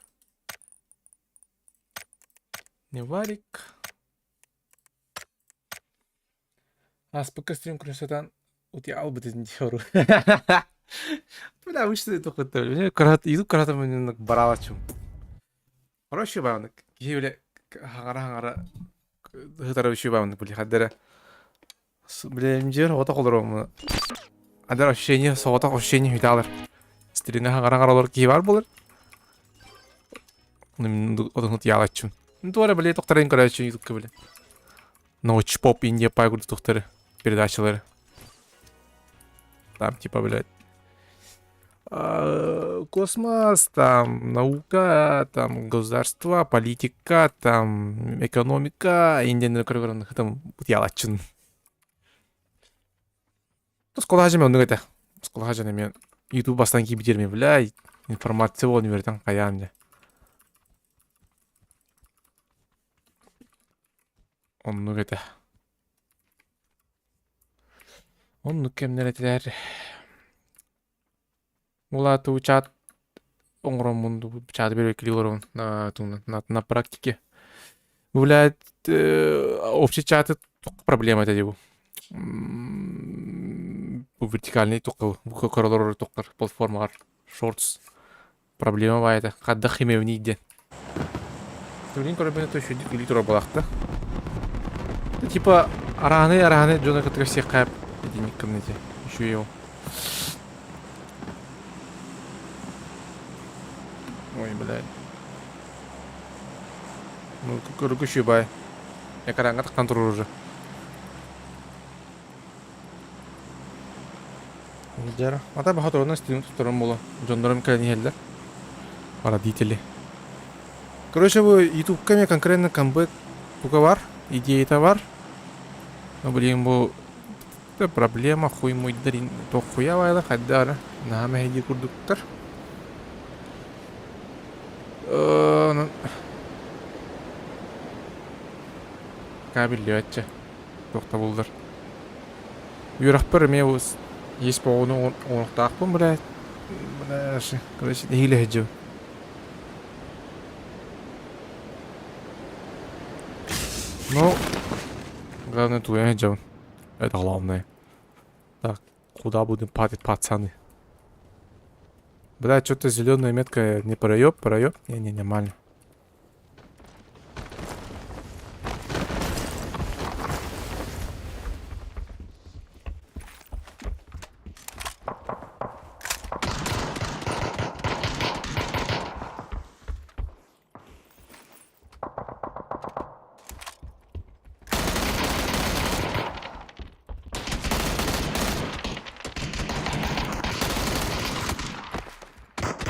Не варик. СПК стрим красотан утял бы ты не дёру. Потому что это хоть иду карата мен барала чум. Хороший бауник. Киевле хагара хытары ещё бауник были хаддера. Бля, мжер ота колором. Адар ощущение, сота ощущение хиталар. Стрина хагара киевар болар. Ну одон ялачун. Ну тора бля доктарын короче ютубка бля. Ночь поп Индия пайгуд докторы передачалары. Там типа, блядь, космос, там наука, там государство, политика, там экономика, Индияны көргөрүн там ялачын. Скола хажаме онды кайта. Скола хажане мен YouTube бастан кийип битермейм, бля, информация болуп берден каян же. Онну кайта. Онну кемнелетилер. Улаты учат оңрон мунду чат бербек лилорун на практике. Блядь, общий чаты проблема это дебу. Bu вертикальный тоқы, bu коридор тоқыр, платформалар, шортс. Проблема бар еді. Қадда химевнейді. Тулин корабина то еще литра балахта. Типа араны Джона который всех кайп. Иди не комнате. Еще его. Ой, блядь. Ну, руку бай. Я каранга так контроль уже. Жара. Ата бахат орна стилин тутарым бола. Джондарым кайни хелдер. Родители. Короче, вы ютубка мне конкретно камбэк тугавар. Идея-то вар. Но, блин, бу... Это проблема. Хуй мой дарин. То хуя вайла хаддара. Нахаме хеди курдуктар. Кабель летче. Тохта булдар. Юрахпер мне was есть по он так пом, блядь. Блядь, короче, хиле хеджу. Ну, главное твоя хеджу. Это главное. Так, куда будем падать, пацаны? Блядь, что-то зеленая метка не проеб? Не, нормально.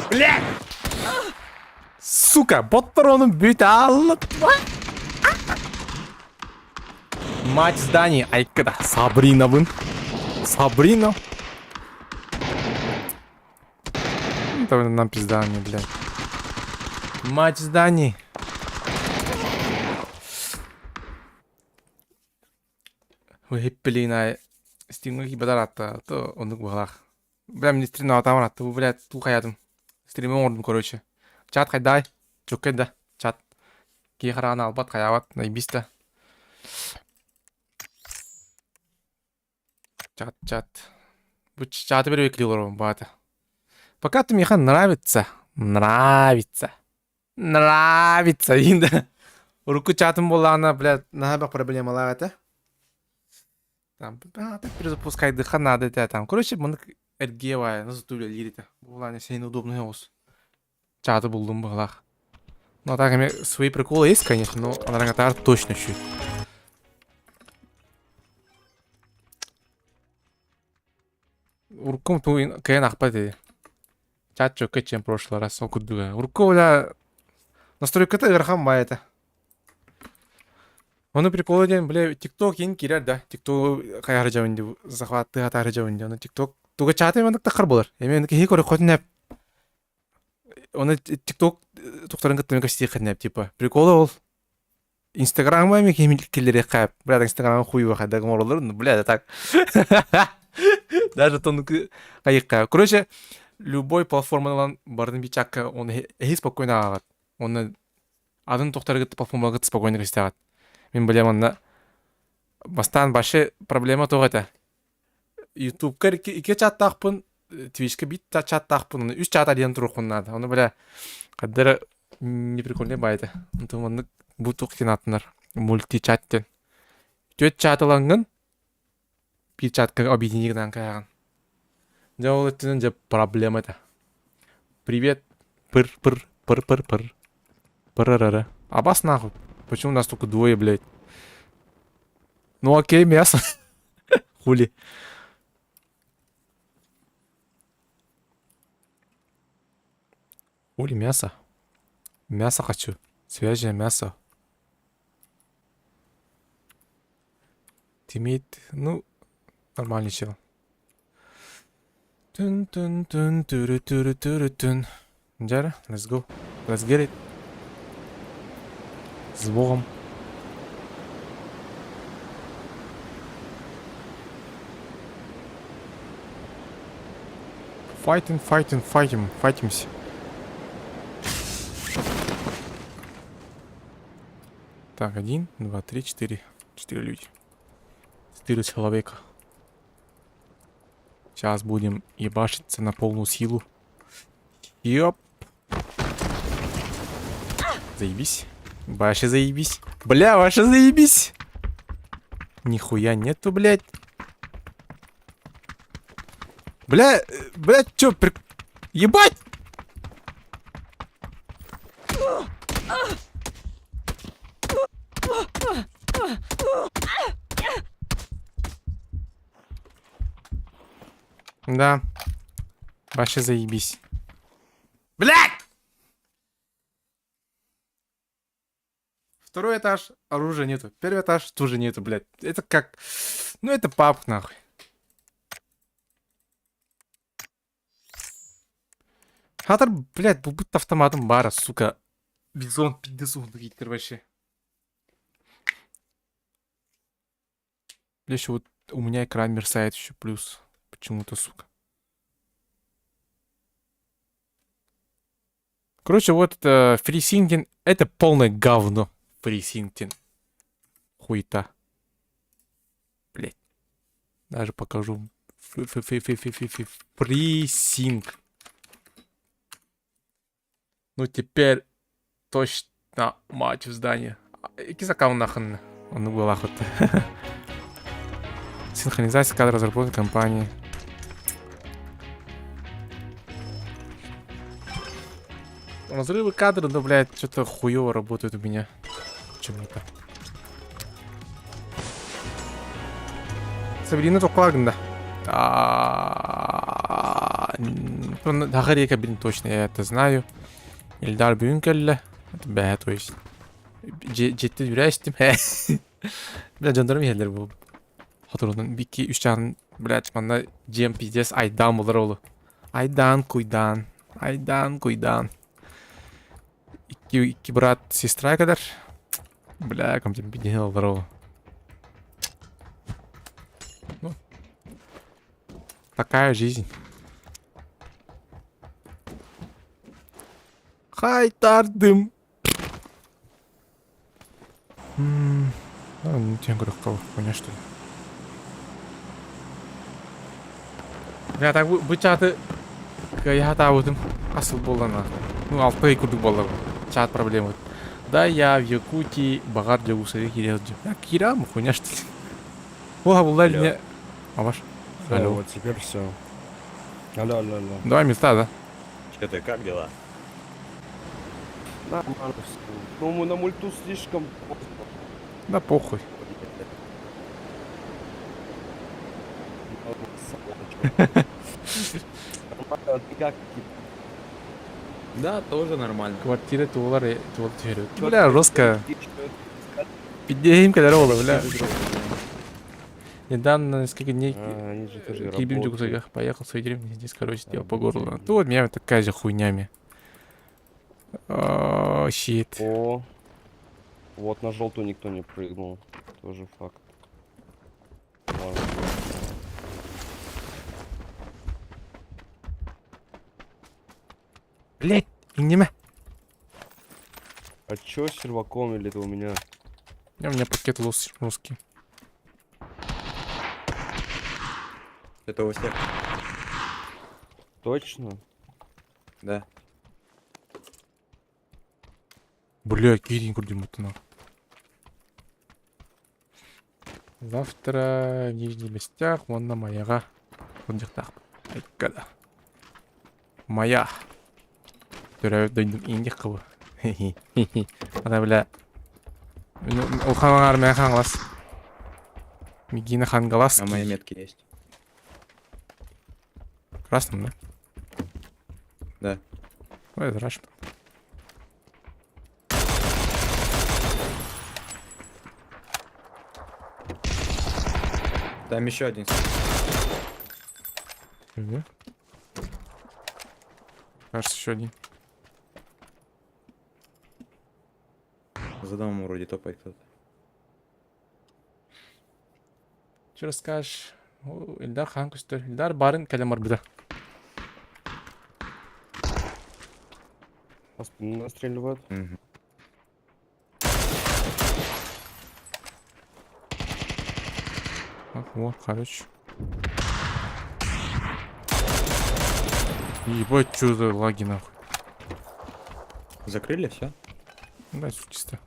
Блядь! Сука, боттар оны бүйтә алып. Мать здания, айкада, Сабрина вын. Сабрина. Это нам пизда, не, блядь. Мать зданий. Вы блин, стигну хибадарата, то он в глах. Бля, мне стрина там рата, блядь, туха ядом. Стримим ордом, короче. Чат хайдай, чукеда, чат. Кихарана албат хаяват, наебиста. Чат. Будь чаты привыкли, бата. Пока ты мне нравится. Нравится, инда. Руку чатом была она, блядь, нахабах проблема лавата. Там, так перезапускай дыха надо, это там. Короче, мы эргевая, на затуле лирита. Была не сильно удобный голос. Чаты был дум балах. Ну, так, у меня свои приколы есть, конечно, но анрангатар точно чуть. Урком ту каен ахпати. Чат чёрка, чем в прошлый раз. Окудуга. Урковля настройка-то верхом это. Он прикол день, бля, тикток ин кирер, да. Тикток кайар жавынды захват ты атар жавынды. Он тикток туга чаты мен тахар болар. Эмен ки хикор хотнеп. Он тикток токтарын кыттым касти хатнеп типа. Прикол ол. Инстаграмга мен кемилкелере кайп. Бля, инстаграм хуй вахада гморлар, бля, так. Даже тон кайка. Короче, любой платформадан бардын бичакка он спокойно агат. Он адын токтары платформага спокойно кастагат. Мен билем аны бастан башы проблема тогата. YouTube-ка ике чат тахпын, Twitch-ка бит чат тахпын, 3 чат аден турукун надо. Оны бля кадыр не прикольный байда. Антон аны бу токтинатынар мультичаттен. 4 чатылангын bir чатка объединенный кайган. Жаула тинен же проблема это. Привет. Пыр. Пырарара. Абас нахуй. Почему у нас только двое, блядь? Ну окей, мясо. Хули. Хули мясо. Мясо хочу. Свежее мясо. Тимит, ну, нормальный чел. Тун. Джара, let's go. Let's get it. С Богом. Файтимся. Так, 1, 2, 3, 4. 4 люди. 4 человека. Сейчас будем ебашиться на полную силу. Ёп. Заебись. Вообще заебись. Бля, вообще заебись. Нихуя нету, блядь. Бля, чё, ебать! Да. Вообще заебись. Блядь! Второй этаж, оружия нету. Первый этаж тоже нету, блядь. Это как... Ну это пап, нахуй. Хатер, блядь, бұл будто автоматом бара, сука. Бизон, пиздецу, гиттер вообще. Бля, еще вот у меня экран мерцает еще плюс. Почему-то, сука. Короче, вот это фрисинтин. Это полное говно. Фрисинтин. Хуета. Блять. Даже покажу. Фрисинг. Ну теперь точно мать в здании. Кизакал нахрен. Он был охота. Синхронизация кадра разработки компании. Разрывы кадра, да, блядь, что-то хуёво работают у меня. Почему-то. Сабрина тоқлагында. Дахарика, блин, точно, я это знаю. Ильдар Бюнкелле. Это бә, то есть. Жетті жүрәстім. Бля, жандарым елдер бұл. Хатырудың 2-3 жағын, блядь, манда жем пиздес айдан болар олы. Айдан, куйдан. Айдан, куйдан. Iki брат, сестра kadar. Бля, ком тебе пиздец олар олы. Ну. Такая жизнь. Қайтардым. Ну, тем говорю, хуйня, что ли. Я так бычаты я табудым. Асыл болана. Ну, алты курдук болар. Чат проблемы. Да, я в Якутии багар для усари кирел. Кирам, хуйня, что ли. О, была ли мне... А ваш? Алло, вот теперь все. Алло. Два места, да? Че ты, как дела? Нормально все. Ну, мы на мульту слишком поздно. Да похуй. Да, тоже нормально. Квартира туалар, бля, жестко. Пидеем, когда рола, бля. Недавно, несколько дней, Кибим Джугусагах поехал в свою деревню, здесь, короче, сделал по горлу. Ну, вот меня такая же хуйнями. О, щит. О, вот на желтую никто не прыгнул. Тоже факт. Ладно. Блять, иниме. А чё с серваком или это у меня? У меня пакет русский. Это у всех. Точно? Да. Бля, Кирин Курдимутана. Завтра в Нижних Местях, вон на маяга. Вот так. Когда? Мая. Төрәү дойдым индих кыбы. Ана бля. Ол хангаар мен ханглас. Мигина хангалас. А мои метки есть. Красным, да? Да. Ой, зрачно. Там еще один. Угу. Кажется, еще один. За домом вроде топает кто-то. Что расскажешь? Ильдар хан күстер. Ильдар барын кәлемар бида. Настреливают. Вот, короче. Ебать, что за лаги нахуй. Закрыли все? Да, чисто.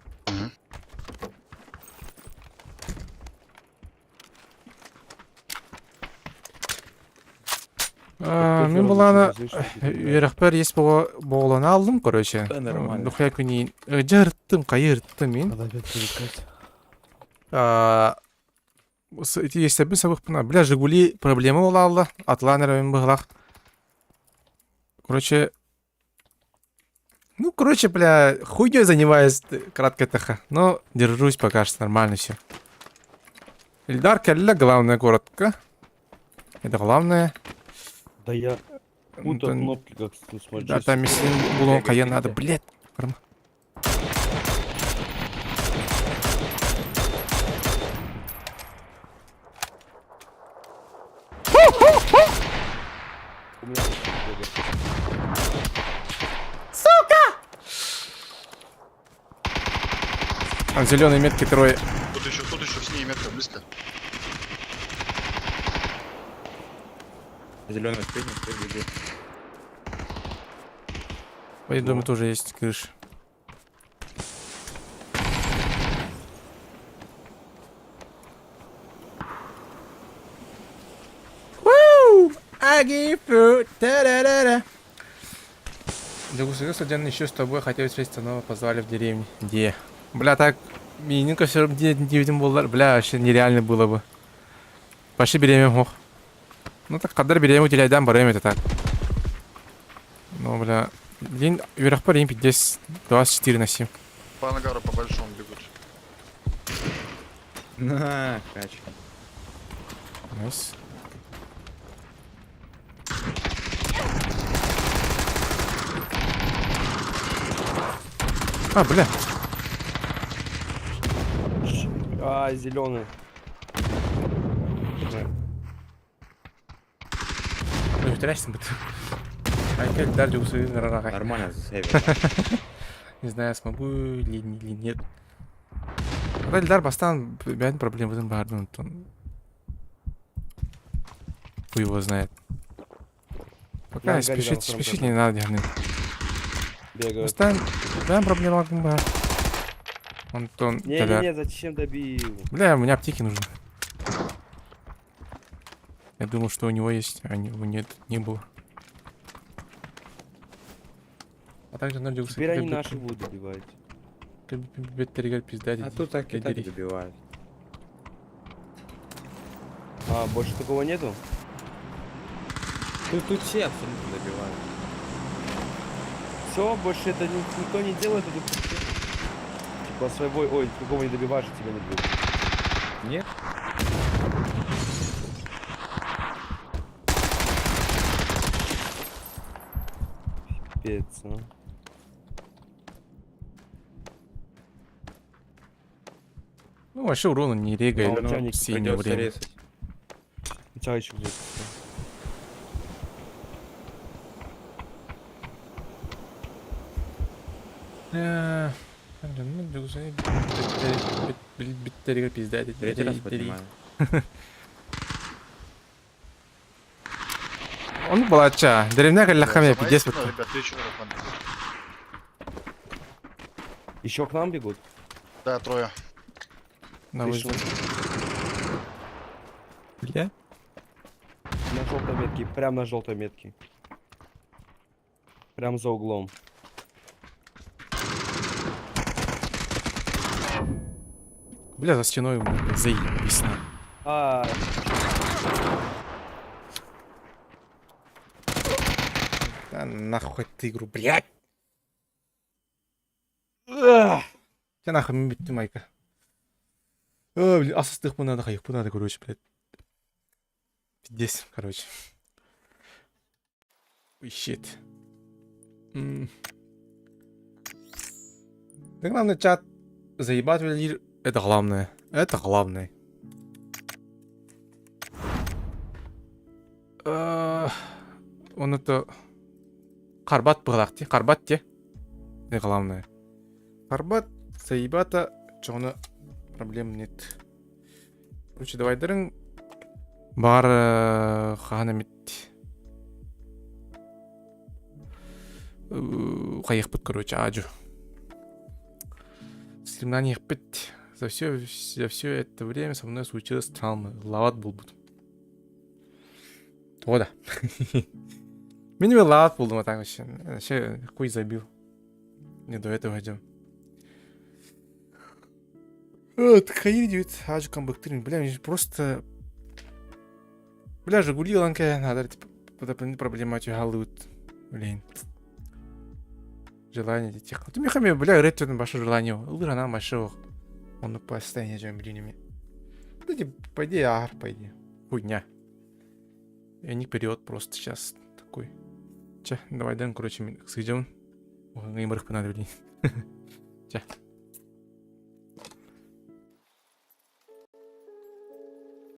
Мен бұл ана үйрақпар ес болғаны алдым, короче. Да, нормально. Дұқия күнейін. Жарыттым, қайырттым мен. Естебін сабықпына. Бля, Жигули проблема бола алды. Атланер өйін бұғылақ. Короче... Ну, короче, бля, хуйней занимаюсь кратко таха. Но держусь пока что, нормально все. Ильдар Келля, главное, коротко. Это главное. Да я путаю кнопки, как смотришь. Да, там если было кая надо, блядь. Сука! Зеленые метки трое. Тут еще в синей метка, близко. Зеленый средний, бежит. Я думаю, тоже есть крыша. Woo! I give fruit. Та-да-да-да. Дегусовился, Дэн, еще с тобой хотел встретиться, но позвали в деревню. Где? Бля, так мининка все равно не видим было. Бля, вообще нереально было бы. Пошли беременем, ох. Ну так, когда берем уделяем барем это так. Ну, бля. Блин, вверх по ремпе здесь 24 на 7. По ангару по большому бегут. На, кач. Найс. А, бля. А, зеленый. Ну, теряешься, быт. Опять дальше усыли на рарахе. Нормально, засейвил. Не знаю, смогу или нет. Эльдар бастан бәрін проблемадан бардың. Хуй его знает. Пока спешить не надо, дерны. Бастан бәрін проблемадан бар. Антон, не, зачем добил? Бля, мне аптеки нужны. Я думал, что у него есть, а у него нет, не было. А также надо теперь они наши будут добивать. А тут так и так добивают. А, больше такого нету? Тут все абсолютно добивают. Все, больше это никто не делает, это тут все. Типа своего, ой, другого не добиваешь, и тебя не будет. Нет? Пипец, а. Ну, вообще урона не регает в синее время. У тебя еще будет. Биттерига пизда. Третий раз поднимаю. Он был отча. Деревня ляхами пиздец. Еще к нам бегут? Да, трое. На выезде. Бля? На желтой метке, прям на желтой метке. Прям за углом. Бля, за стеной у меня заебись. А. Да нахуй ты игру, блядь. Я нахуй мне битти майка. Блин, асыстых бы надо, хайх бы надо, короче, блядь. Здесь, короче. Ой, щит. Да главное, чат заебать валир. Это главное. Это главное. Он это... Карбат пылакти. Карбат те. Это главное. Карбат заебата. Чоны проблем нет. Короче, давай дырың. Бар хана мит. Қайық бұд, короче, аджу. если бы на них пить, за все это время со мной случилась травма. Лават был бы. О, да. Меня лават был, вот так вообще хуй забил. Не до этого идем. Тхаир идет, ажукам бактерин. Бля, мне просто... Бля, Жигули ланка, надо, типа, проблематию галут. Блин. Желание детей. Ты мне хами, бля, редтон ваше желание. Лыра нам машил. Он по состоянию жем блинами. Да типа, пойди, пойди. Хуйня. И не период просто сейчас такой. Че, давай, Дэн, короче, съедем. Ой, им их понадобились. Че.